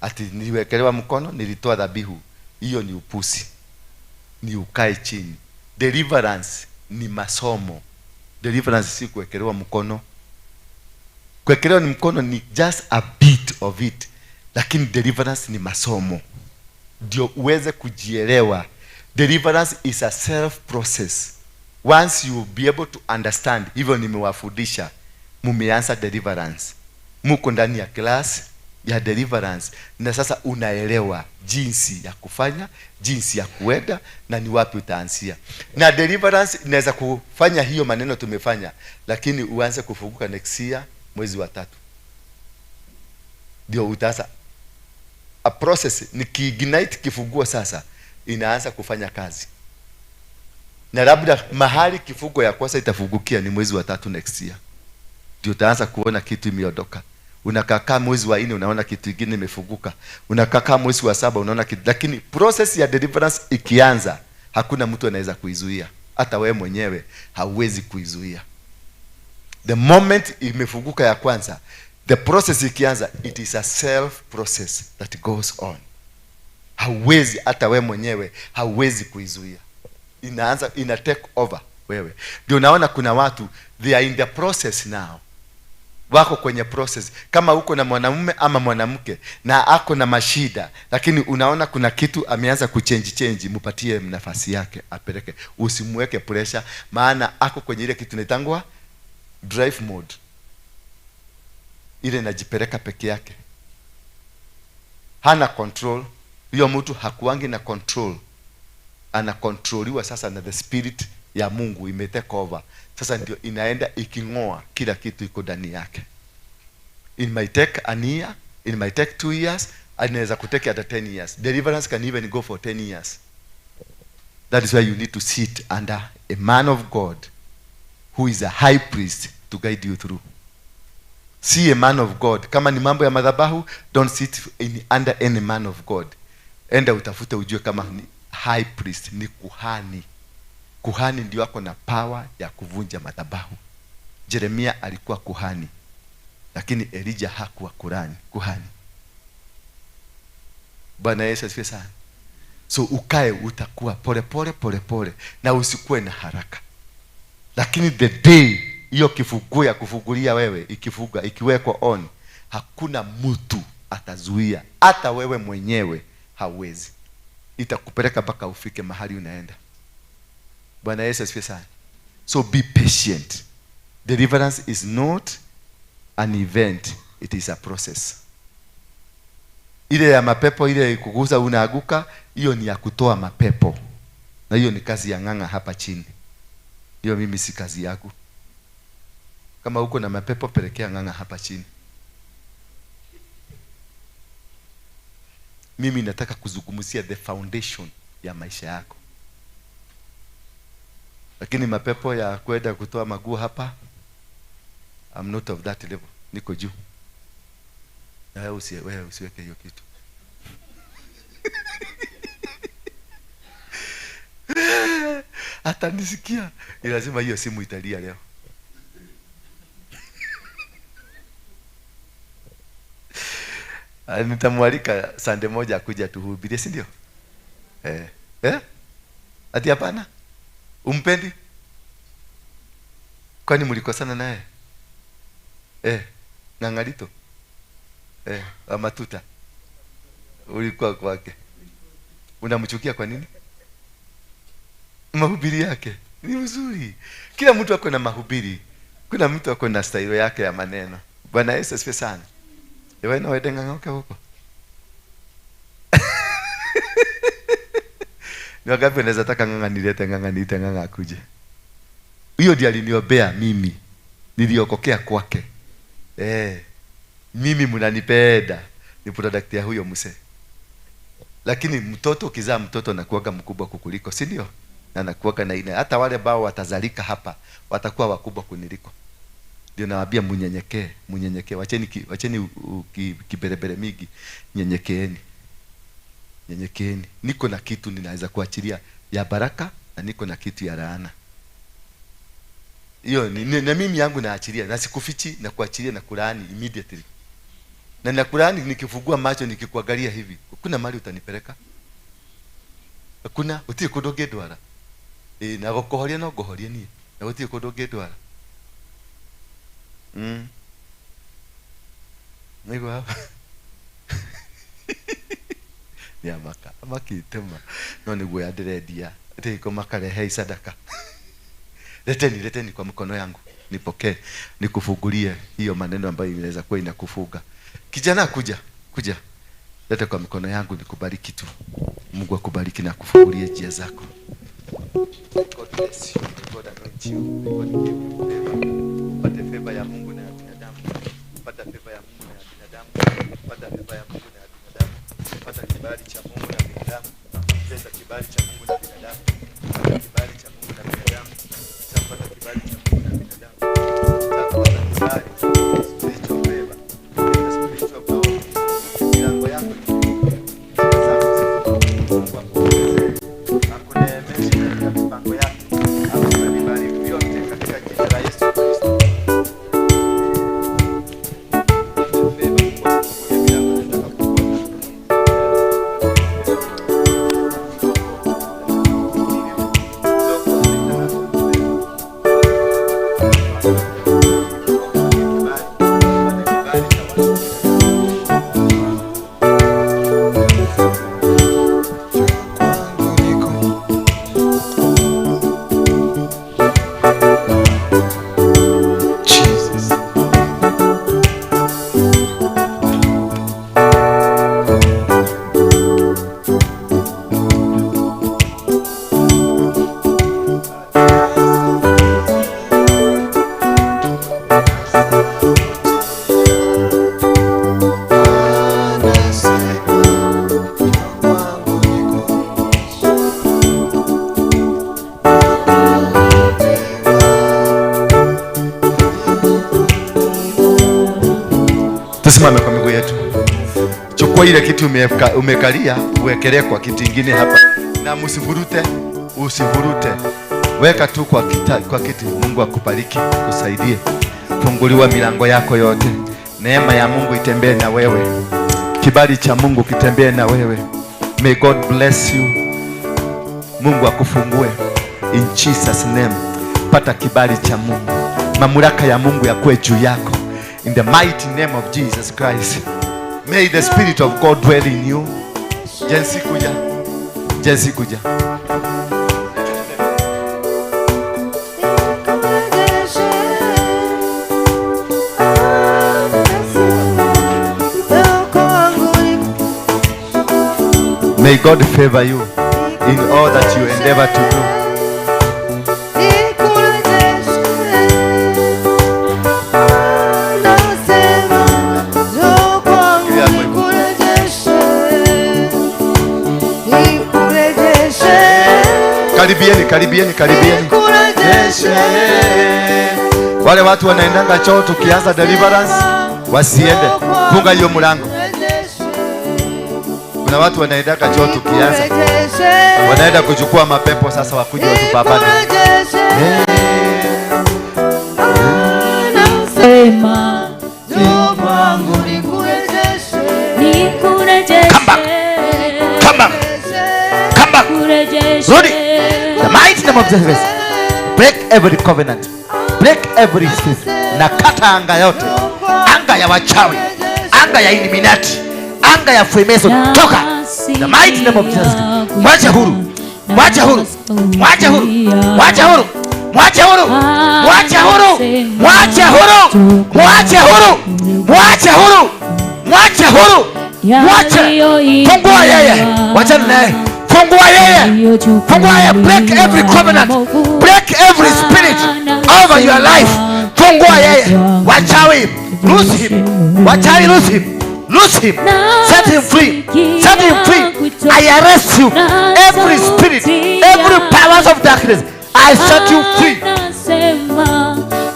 ati niliwekelewa mkono nilitoa dhabihu. Hiyo ni upusi, ni ukae chini. Deliverance ni masomo. Deliverance si kuwekelewa mkono. Kuwekelewa ni mkono ni just a bit of it, lakini deliverance ni masomo ndio uweze kujielewa. Deliverance is a self process. Once you be able to understand, hivyo nimewafundisha, mumeanza deliverance, muko ndani ya class ya deliverance, na sasa unaelewa jinsi ya kufanya, jinsi ya kuenda na ni wapi utaanzia. Na deliverance inaweza kufanya hiyo maneno tumefanya, lakini uanze kufunguka next year mwezi wa 3 ndio utaanza a process. Ni kiignite kifunguo sasa inaanza kufanya kazi, na labda mahali kifungo ya kwanza itafungukia ni mwezi wa 3 next year, ndio utaanza kuona kitu imeondoka. Unakaa mwezi wa 4 unaona kitu kingine imefunguka, unakaa mwezi wa 7 unaona kitu. Lakini process ya deliverance ikianza, hakuna mtu anaweza kuizuia, hata wewe mwenyewe hauwezi kuizuia. The moment imefunguka ya kwanza, the process ikianza, it is a self process that goes on. Hauwezi, hata wewe mwenyewe hauwezi kuizuia, inaanza, ina take over wewe. Ndio naona kuna watu they are in the process now, wako kwenye process. Kama uko na mwanamume ama mwanamke na ako na mashida, lakini unaona kuna kitu ameanza kuchange, mupatie nafasi yake apeleke, usimweke pressure, maana ako kwenye ile kitu inaitangwa drive mode, ile inajipeleka peke yake, hana control. Hiyo mtu hakuangi na control, ana controliwa sasa na the spirit ya Mungu imetake over. Sasa ndio inaenda ikingoa kila kitu iko ndani yake. It might take a year, it might take 2 years, inaweza kutake hata 10 years. Deliverance can even go for 10 years. That is why you need to sit under a man of God who is a high priest to guide you through. See a man of God. Kama ni mambo ya madhabahu, don't sit under any man of God. Enda utafute ujue kama ni high priest, ni kuhani. Kuhani ndio ako na power ya kuvunja madhabahu. Jeremia alikuwa kuhani, lakini Elijah hakuwa kuhani. Bwana Yesu asifiwe sana. So ukae, utakuwa pole pole na usikuwe na haraka. Lakini the day hiyo kifunguo ya kufungulia wewe ikiwekwa on, hakuna mtu atazuia, hata wewe mwenyewe hauwezi. Itakupeleka mpaka ufike mahali unaenda. Bwana Yesu asifiwe sana. So be patient. Deliverance is not an event, it is a process. Ile ya mapepo, ile kuguza unaaguka, hiyo ni ya kutoa mapepo, na hiyo ni kazi ya Ng'ang'a hapa chini. Hiyo mimi si kazi yangu. Kama uko na mapepo, pelekea Ng'ang'a hapa chini. Mimi nataka kuzungumzia the foundation ya maisha yako. Lakini mapepo ya kwenda kutoa maguo hapa, I'm not of that level. Niko juu. Na wewe usiweke hiyo kitu. Hata nisikia lazima hiyo simu italia leo. Nitamwalika Sunday moja akuja tuhubirie, si ndio? Ati hapana? Umpendi? Kwani mlikosana naye? Ng'ang'alito. Matuta. Ulikuwa kwake. Unamchukia kwa nini? Mahubiri yake. Ni mzuri. Kila mtu ako na mahubiri. Kuna mtu ako na style yake ya maneno. Bwana Yesu asifiwe sana. Wewe na wewe ng'ang'oka huko. Ni wangapi wanaweza taka ng'ang'anite akuje? Hiyo ndiyo aliniombea mimi. Niliokokea kwake. Mimi mnanipenda. Ni product ya huyo mse. Lakini mtoto ukizaa mtoto anakuwa mkubwa kukuliko, si ndio? Na anakuwa na ina. Hata wale ambao watazalika hapa watakuwa wakubwa kuniliko. Ndio nawaambia munyenyekee. Wacheni kiberebere mingi. Nyenyekeeni. Niko na kitu ninaweza kuachilia ya baraka na niko na kitu ya laana. Hiyo na mimi yangu naachilia, na sikufichi na kuachilia na kulaani immediately. Na nakulaani nikifungua macho nikikuangalia hivi. Kuna mahali utanipeleka? Hakuna, utie kudoge dwara. Na gokohoria no gohoria ni. Na utie kudoge dwara. Niko hapa. Ni amakitema. No niguo yandirendia. Ndiko makarehe sadaka. Leteni kwa mkono yangu. Nipokee, nikufungulie hiyo maneno ambayo inaweza kuwa inakufuga. Kijana kuja. Leta kwa mikono yangu nikubariki tu. Mungu akubariki na kufungulie njia zako. God bless you. God anoint you. God give you favor. Pata favor ya Mungu na ya binadamu. Pata favor ya Mungu na ya binadamu. Pata favor ya Mungu na ya binadamu. Pata kibali cha Mungu na binadamu. Pata kibali cha Mungu na binadamu. Pata kibali cha Mungu na binadamu. Pata kibali cha Mungu na binadamu. Pata kibali spiritual favor. Spiritual power. Milango yako tusimame kwa miguu yetu. Chukua ile kitu umekalia, uwekelee kwa kitu kingine hapa. Na usivurute. Weka tu kwa kiti. Mungu akubariki, kusaidie. Funguliwa milango yako yote. Neema ya Mungu itembee na wewe. Kibali cha Mungu kitembee na wewe. May God bless you. Mungu akufungue. In Jesus name. Pata kibali cha Mungu. Mamlaka ya Mungu yakuwe juu yako. In the mighty name of Jesus Christ. May the Spirit of God dwell in you. Jensi kuja. May God favor you in all that you endeavor to do. Karibieni. Wale watu wanaendanga choo tukianza deliverance wasiende. Funga hiyo mlango. Kuna watu wanaendanga choo tukianza. Wanaenda kuchukua mapepo sasa wakuje watupambane. Come back. Rudi. The mighty name of Jesus. Break every covenant. Break every system. Na kata anga yote. Anga ya wachawi. Anga ya Illuminati. Anga ya Freemason. Toka. The mighty name of Jesus. Mwache huru. Mwache huru. Mwache huru. Mwache huru. Mwache huru. Mwache huru. Mwache huru. Mwache. Fungua yeye. Wacha naye. Fungua yeye. Fungua yeye. Break every covenant. Break every spirit over your life. Fungua yeye. Wachawi. Loose him. Wachawi, loose him. Loose him. Set him free. Set him free. I arrest you. Every spirit, every powers of darkness, I set you free.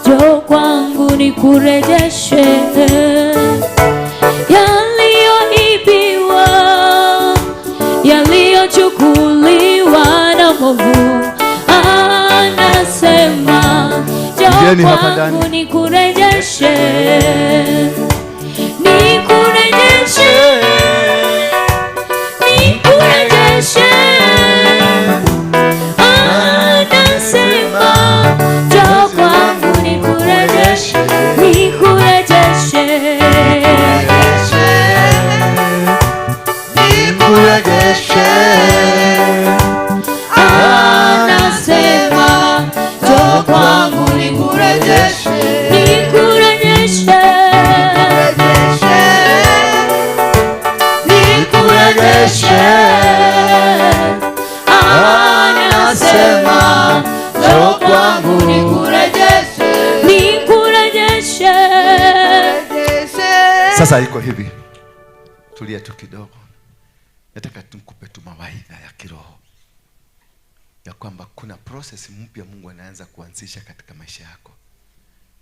Njoo kwangu nikurejeshe yaliyoibiwa, yaliyochukuliwa na mwovu. Anasema njoo kwangu nikurejeshe, nikurejeshe, nikurejeshe. Anasema njoo kwangu nikurejeshe, nikurejeshe, nikurejeshe. Anasema njoo kwangu nikurejeshe, nikurejeshe, nikurejeshe. Anasema njoo kwangu nikurejeshe, nikurejeshe. Sasa iko hivi, tulia tu kidogo. Nataka tumkupe tu mawaidha ya kiroho ya kwamba kuna process mpya Mungu anaanza kuanzisha katika maisha yako.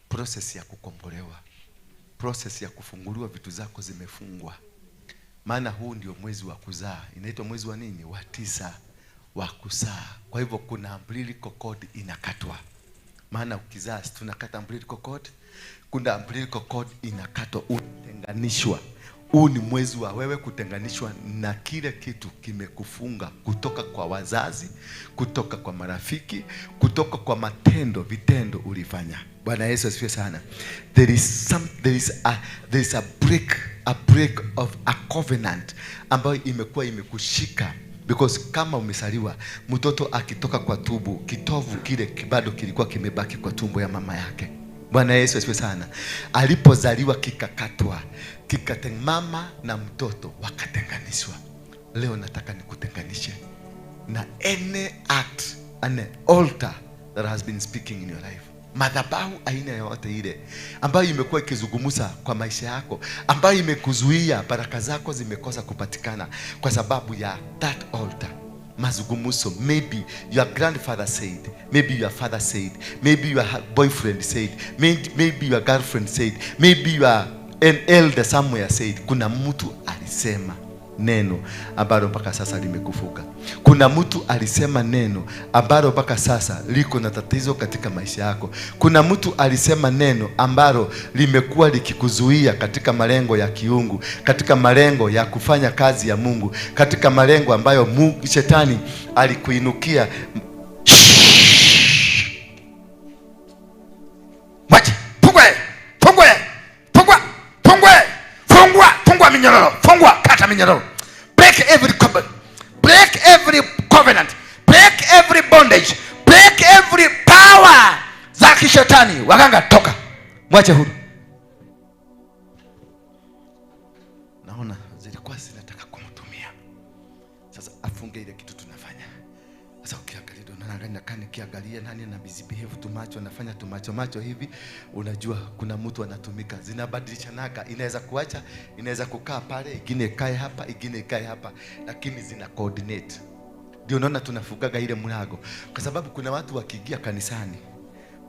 Process ya kukombolewa, process ya kufunguliwa, vitu zako zimefungwa. Maana huu ndio mwezi wa kuzaa. Inaitwa mwezi wa nini? Wa 9 wa kuzaa. Kwa hivyo kuna umbilical cord inakatwa. Maana ukizaa tunakata umbilical cord. Kuna umbilical cord inakatwa, utenganishwa. Huu ni mwezi wa wewe kutenganishwa na kile kitu kimekufunga, kutoka kwa wazazi, kutoka kwa marafiki, kutoka kwa matendo, vitendo ulifanya. Bwana Yesu asifiwe sana. There is a break of a covenant ambayo imekuwa imekushika. Because kama umesaliwa, mtoto akitoka kwa tumbo, kitovu kile bado kilikuwa kimebaki kwa tumbo ya mama yake. Bwana Yesu asifiwe sana. Alipozaliwa kikakatwa, mama na mtoto wakatenganishwa. Leo nataka nikutenganishe na any act, an altar that has been speaking in your life. Madhabahu aina yote ile ambayo imekuwa ikizungumza kwa maisha yako, ambayo imekuzuia baraka zako zimekosa kupatikana kwa sababu ya that altar. Mazungumzo, maybe your grandfather said, maybe your father said, maybe your boyfriend said, maybe your girlfriend said, maybe your an elder somewhere said. Kuna mtu alisema neno ambalo mpaka sasa limekufuka. Kuna mtu alisema neno ambalo mpaka sasa liko na tatizo katika maisha yako. Kuna mtu alisema neno ambalo limekuwa likikuzuia katika malengo ya kiungu, katika malengo ya kufanya kazi ya Mungu, katika malengo ambayo Mungu, shetani alikuinukia. Wacha, fungua minyororo, kata minyororo. Break every covenant, break every covenant, break every bondage, break every power za kishetani. Waganga, toka, mwache huru. Naona zilikuwa zinataka kumtumia. Sasa afunge ile kitu tunafanya. Sasa ukiangalia unaangalia kani, kiangalia nani na busy behave tumacho, anafanya tumacho hivi, unajua kuna mtu anatumika. Zinabadilishanaga, inaweza kuacha, inaweza kukaa pale, ingine ikae hapa, ingine ikae hapa, lakini zina coordinate. Ndio unaona tunafugaga ile mlango, kwa sababu kuna watu wakiingia kanisani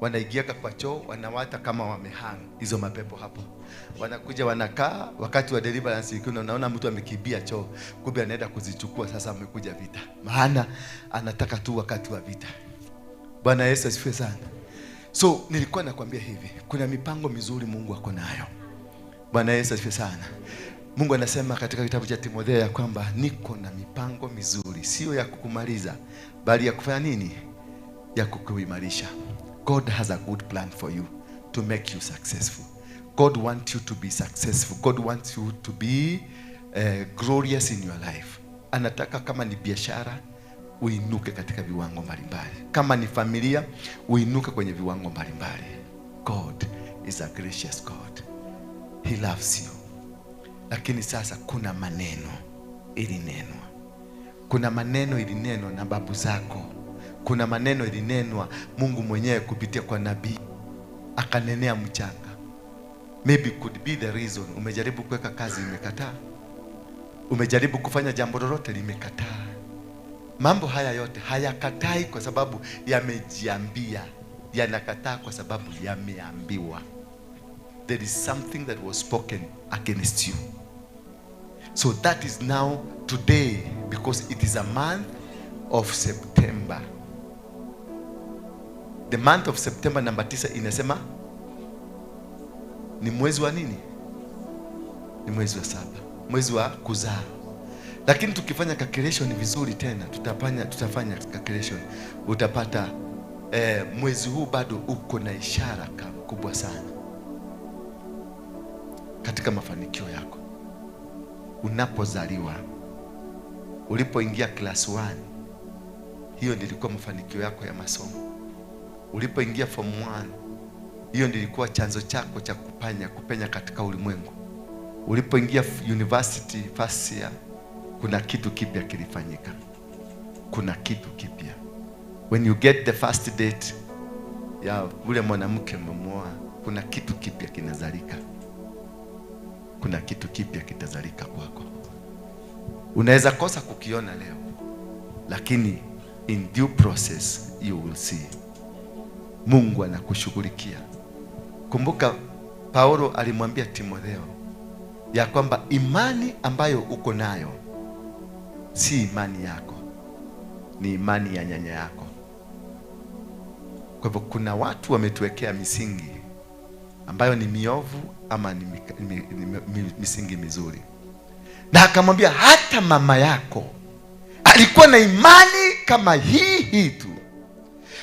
wanaingiaga kwa choo, wanawata kama wamehang hizo mapepo hapo. Wanakuja wanakaa, wakati wa deliverance ikuna, unaona mtu amekimbia choo, kumbe anaenda kuzichukua. Sasa amekuja vita, maana anataka tu wakati wa vita. Bwana Yesu asifiwe sana. So nilikuwa nakwambia hivi, kuna mipango mizuri Mungu ako nayo. Bwana Yesu asifiwe sana. Mungu anasema katika kitabu cha Timotheo ya kwamba niko na mipango mizuri, sio ya kukumaliza, bali ya kufanya nini? Ya kukuimarisha. God has a good plan for you to make you successful. God wants you to be successful. God wants you to be glorious in your life. Anataka kama ni biashara uinuke katika viwango mbalimbali. Kama ni familia, uinuke kwenye viwango mbalimbali. God is a gracious God. He loves you. Lakini sasa kuna maneno ilinenwa. Kuna maneno ilinenwa na babu zako. Kuna maneno ilinenwa Mungu mwenyewe kupitia kwa nabii. Akanenea mchanga. Maybe could be the reason umejaribu kuweka kazi imekataa. Umejaribu kufanya jambo lolote limekataa. Mambo haya yote hayakatai kwa sababu yamejiambia, yanakataa kwa sababu yameambiwa. There is something that was spoken against you. So that is now today, because it is a month of September. The month of September number 9 inasema ni mwezi wa nini? Ni mwezi wa 7, mwezi wa kuzaa. Lakini tukifanya calculation vizuri tena, tutafanya calculation, utapata mwezi huu bado uko na ishara kubwa sana katika mafanikio yako. Unapozaliwa, ulipoingia class 1, hiyo ndilikuwa mafanikio yako ya masomo. Ulipoingia form 1, hiyo ndilikuwa chanzo chako cha kupenya katika ulimwengu. Ulipoingia university first year, kuna kitu kipya kilifanyika. Kuna kitu kipya. When you get the first date ya ule mwanamke mmoja, kuna kitu kipya kinazalika. Kuna kitu kipya kitazalika kwako. Unaweza kosa kukiona leo, lakini in due process you will see. Mungu anakushughulikia. Kumbuka Paulo alimwambia Timotheo ya kwamba imani ambayo uko nayo si imani yako, ni imani ya nyanya yako. Kwa hivyo kuna watu wametuwekea misingi ambayo ni miovu ama ni misingi mizuri. Na akamwambia hata mama yako alikuwa na imani kama hii tu.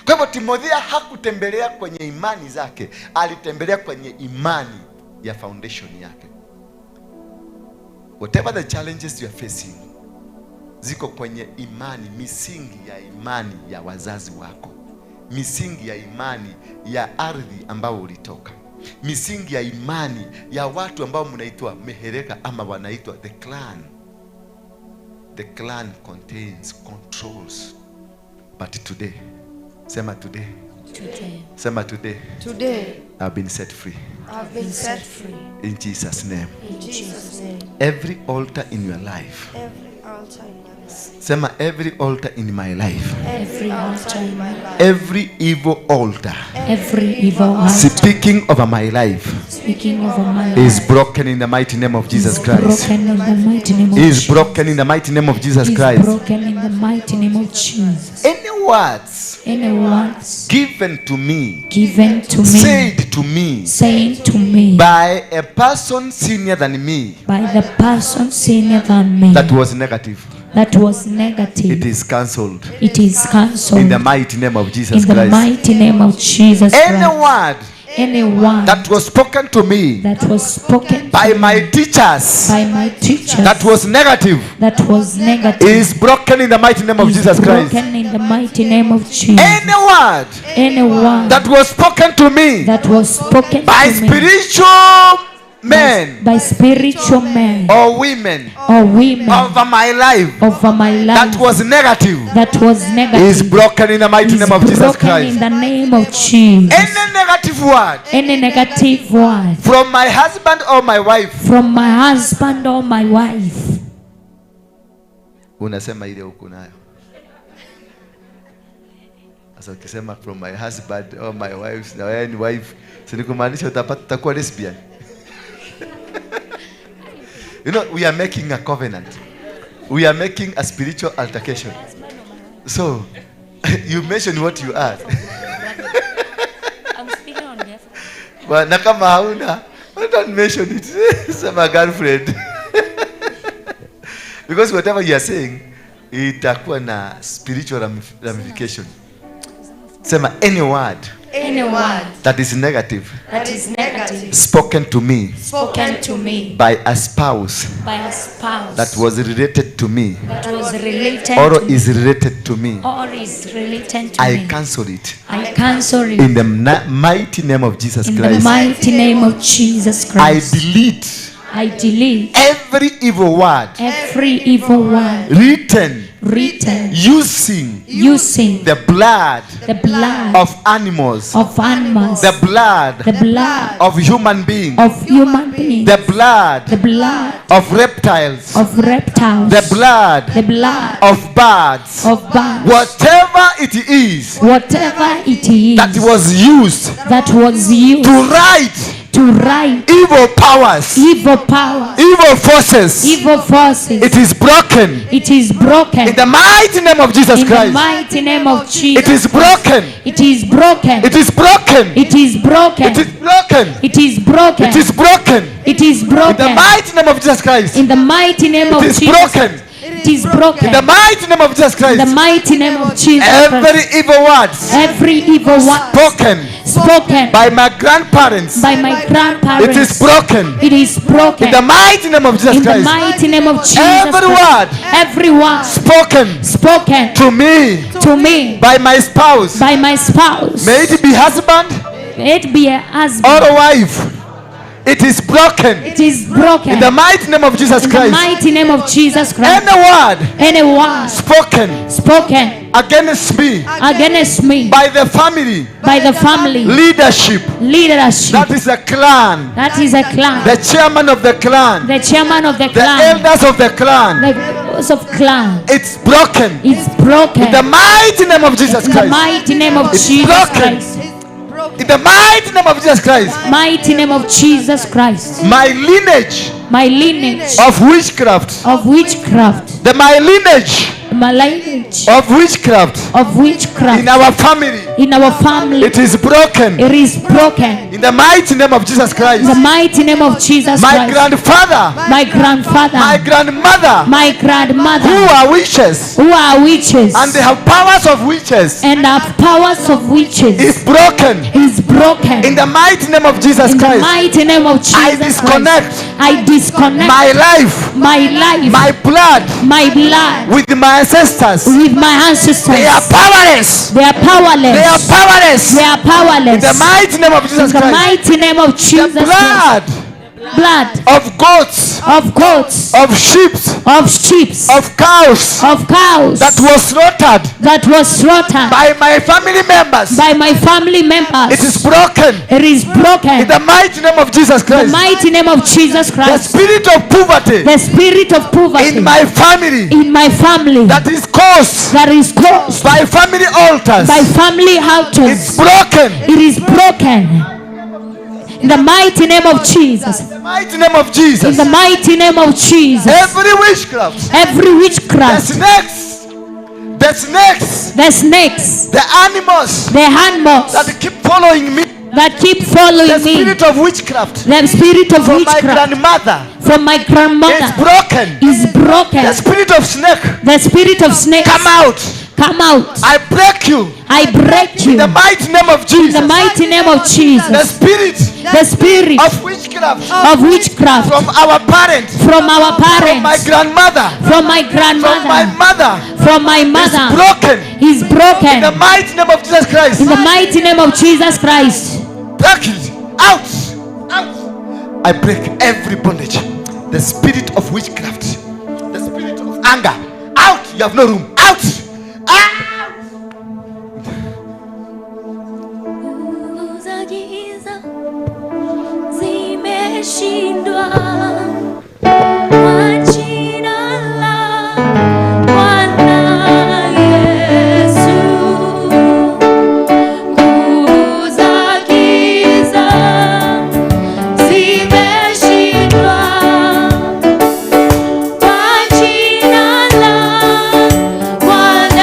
Kwa hivyo Timotheo hakutembelea kwenye imani zake, alitembelea kwenye imani ya foundation yake. Whatever the challenges you are facing, ziko kwenye imani, misingi ya imani ya wazazi wako, misingi ya imani ya ardhi ambao ulitoka, misingi ya imani ya watu ambao mnaitwa mehereka ama wanaitwa the clan. The clan contains controls. But today, sema today. Today. Sema today. Today. I've been set free. I've been set free. In Jesus' name. In Jesus' name. Every altar in your life. Every altar in my life. Sema every altar in my life. Every altar in my life. Every evil altar. Every evil altar. Speaking over my life. Speaking over my life. Is broken in the mighty name of Jesus Christ. Broken in the mighty name of Is broken in the mighty name of Jesus Christ. Broken in the mighty name of Jesus. Any words given to me, said to me, saying to me by a person senior than me, by the person senior than me, that was negative. That was negative. It is cancelled. It is cancelled. In the mighty name of Jesus Christ. In the mighty name of Jesus Christ. Any word that was spoken to me, that was spoken by my teachers, that was negative, is broken in the mighty name of Jesus Christ. Broken in the mighty name of Jesus. Any word that was spoken to me, that was spoken by spiritual men, by spiritual men or women over my life, that was negative, is broken in the mighty name of Jesus Christ. In the name of Jesus. Any negative word from my husband or my wife, unasema ile uko nayo. Sasa ukisema from my husband or my wife, na wewe ni wife, sinikumaanisha utakuwa lesbian. You know, we are making a covenant. We are making a spiritual altercation. So, you mention what you are. I'm speaking on behalf of... Well, na kama hauna, don't mention it. Say my girlfriend. Because whatever you are saying, itakuwa na spiritual ramification. Sema any word that is negative, spoken to me, by a spouse, that was related related to me that was related or to is related to me, or is related to I me, cancel it I cancel it in the mighty name of Jesus in the Christ. mighty name of Jesus I Christ. delete I delete every evil word every evil word written using the blood the blood of animals, of animals, the blood the blood of human beings, of human beings, the blood the blood of reptiles, of reptiles, the blood the blood of birds, of birds, whatever it is whatever it is that was used that was used to write to write evil powers, evil powers, evil forces, evil forces. it is broken It is broken in the mighty name of Jesus in the Christ. mighty name of Jesus. It is broken. It is broken. It is broken. It is broken. It is broken. It is broken. It is broken. It is In broken. the mighty name of Jesus Christ. In the mighty name of It is Jesus. broken. It is broken. In the mighty name of Jesus In the Christ. mighty name of Jesus Every Christ. evil words Every evil word spoken by by my grandparents, my grandparents. it is broken. It is broken. In the mighty name of Jesus In the Christ. mighty name of Jesus Every Christ. word Every word spoken to to me me by my spouse, by my spouse. may it be husband May it be a husband. or a wife, it is broken. It is broken. In the mighty name of Jesus In the Christ. mighty name of Jesus Christ. Any Any word spoken against me by the family by the family leadership, leadership, that is a clan, that is a clan, the chairman of the clan, the chairman of the the clan, elders of the clan, the elders of clan, it's broken. it's broken. In the mighty name of Jesus In the Christ. mighty name of It's Jesus broken. Christ. In the mighty name of Jesus Christ. Mighty name of Jesus Christ. My lineage My lineage of witchcraft, of witchcraft, my lineage my lineage of witchcraft of witchcraft in our family, in our family, it is broken. it is broken. In the mighty name of Jesus In Christ. the mighty name of Jesus My Christ. grandfather, My grandfather, my grandmother, my grandmother, who are witches who are witches and they have powers of witches, and have powers of witches, is broken. is broken. In the mighty name of Jesus In the Christ. mighty name of Jesus I disconnect Christ. I disconnect My life, my life, my blood my blood with my ancestors. with my ancestors. They are powerless. They are powerless. They are powerless. They are powerless. In the mighty name of In Jesus the Christ. mighty name of The Jesus blood Christ. Blood of goats, of goats, of sheep, of sheep, of cows of cows that was slaughtered that was slaughtered by my family members. by my family members. It is broken. It is broken. In the mighty name of Jesus The Christ. mighty name of Jesus The Christ. spirit of poverty The spirit of poverty in my family in my family that is caused that is caused by family altars. by family It's altars. broken. It is broken. In the mighty name of Jesus. In the mighty name of In Jesus. the mighty name of Jesus. Every witchcraft, Every the witchcraft, snakes, the snakes, the animals the animals that keep following me, that keep the following me, spirit of witchcraft the spirit of from my witchcraft grandmother from my is grandmother broken. is broken. The spirit of snake, The spirit of snakes come out. come out. I break you I break you in the mighty name of in Jesus. the mighty name of The Jesus. spirit The spirit of witchcraft of witchcraft from our parents, from our from my parents, grandmother, from my from my grandmother, mother from my is mother broken. is In broken. the mighty name of Jesus Christ. In the mighty name of Jesus Christ. Break it out. Out. I break every bondage. The spirit of witchcraft, the spirit of anger. Out. You have no room. Out. Out. Nguvu za giza zimeshindwa kwa jina la Bwana Yesu. Nguvu za giza zimeshindwa kwa jina la Bwana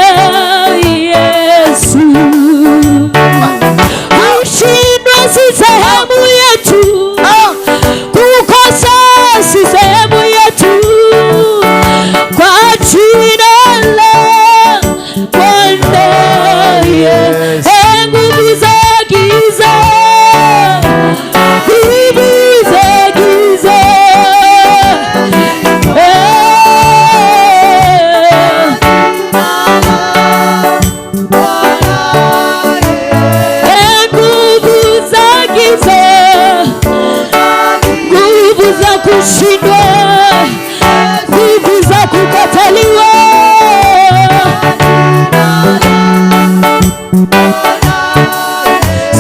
Bwana Yesu. Kushindwa si sehemu yetu, kukosa si sehemu yetu, kwa jina la Bwana Yesu. Nguvu za giza, nguvu za giza, nguvu za kushindwa, nguvu za kukataliwa,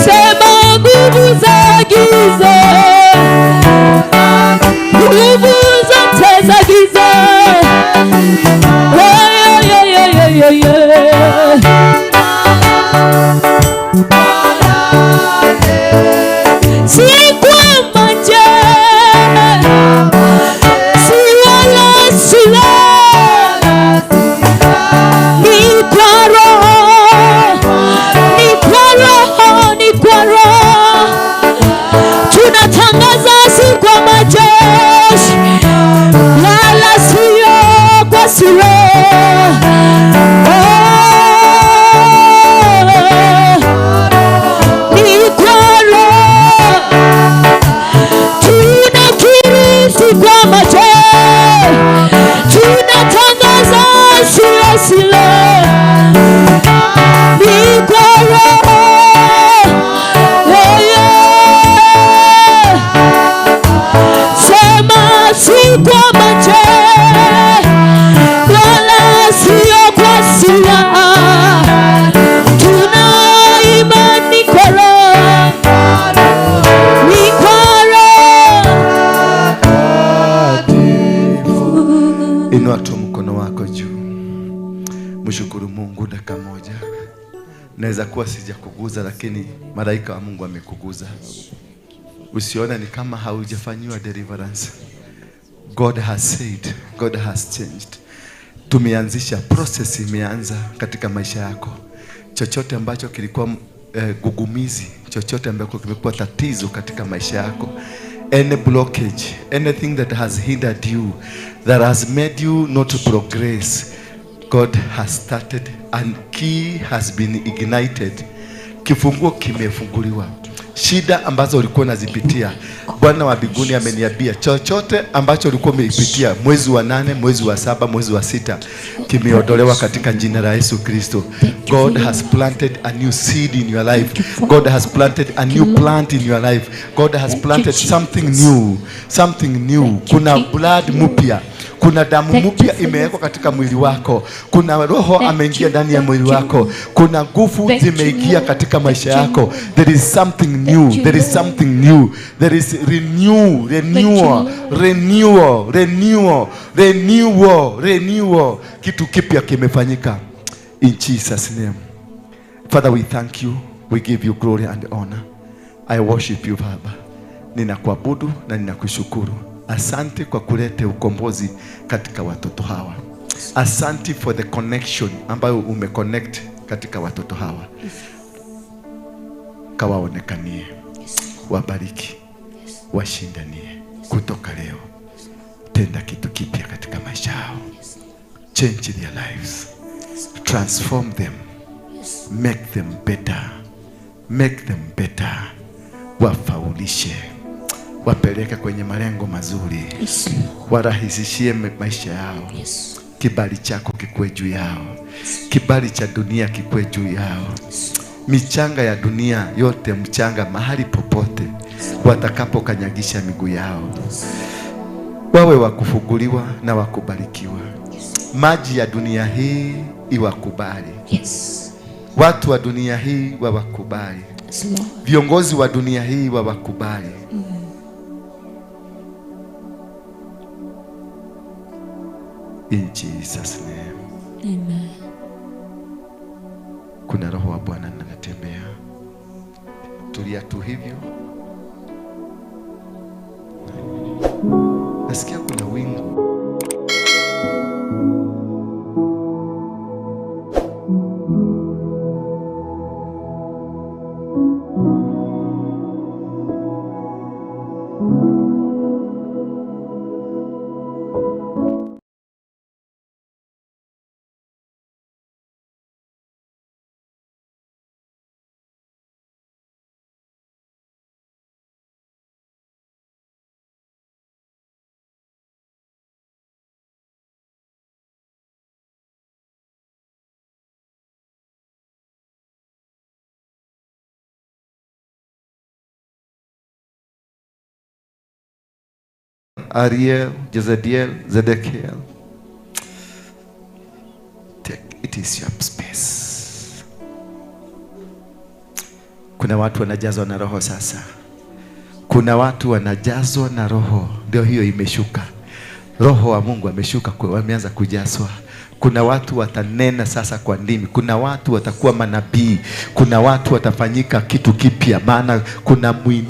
sema nguvu za giza, nguvu zote za giza, si kwamba je, si wala silaha, ni kwa Roho, ni kwa Roho, ni kwa Roho. Tunatangaza si kwa majeshi, wala sio kwa silaha. Inua tu mkono wako juu. Mshukuru Mungu dakika moja. Naweza kuwa sijakuguza, lakini malaika wa Mungu amekuguza. Usione ni kama haujafanyiwa deliverance. God has said, God has changed. Tumeanzisha process, imeanza katika maisha yako. Chochote ambacho kilikuwa gugumizi, chochote ambacho kimekuwa tatizo katika maisha yako, any blockage, anything that has hindered you, that has made you not to progress, God has started and key has been ignited. Kifunguo kimefunguliwa. Shida ambazo ulikuwa unazipitia, Bwana wa mbinguni ameniambia chochote ambacho ulikuwa umeipitia mwezi wa 8, mwezi wa 7, mwezi wa 6 kimeondolewa katika jina la Yesu Kristo. God has planted a new seed in your life. God has planted a new plant in your life. God has planted something new, something new. Kuna blood mpya, kuna damu mpya imewekwa katika mwili wako, kuna roho ameingia ndani ya mwili wako, kuna nguvu zimeingia katika maisha yako. There is something new, there is something new, there is renewal. Kitu kipya kimefanyika in Jesus name. Father, we thank you, we give you glory and honor. I worship you Baba. Ninakuabudu na ninakushukuru. Asante kwa kuleta ukombozi katika watoto hawa. Asante for the connection ambayo umeconnect katika watoto hawa. Kawaonekanie, wabariki, washindanie kutoka leo. Tenda kitu kipya katika maisha yao. Change their lives. Transform them. Make them better. Make them better. Wafaulishe. Wapeleke kwenye malengo mazuri. Warahisishie maisha yao. Kibali chako kikue juu yao. Kibali cha dunia kikue juu yao. Michanga ya dunia yote, mchanga mahali popote watakapo kanyagisha miguu yao, wawe wakufunguliwa na wakubarikiwa. Maji ya dunia hii iwakubali. Watu wa dunia hii wawakubali. Viongozi wa dunia hii wawakubali. In Jesus name. Amen. Kuna roho wa Bwana anatembea. Tulia tu hivyo. Nasikia kuna wingu. Ariel, Jezediel, Zedekiel. It is your space. Kuna watu wanajazwa na roho sasa. Kuna watu wanajazwa na roho. Ndio hiyo imeshuka. Roho wa Mungu ameshuka, wameanza kujazwa. Kuna watu watanena sasa kwa ndimi. Kuna watu watakuwa manabii. Kuna watu watafanyika kitu kipya, maana kuna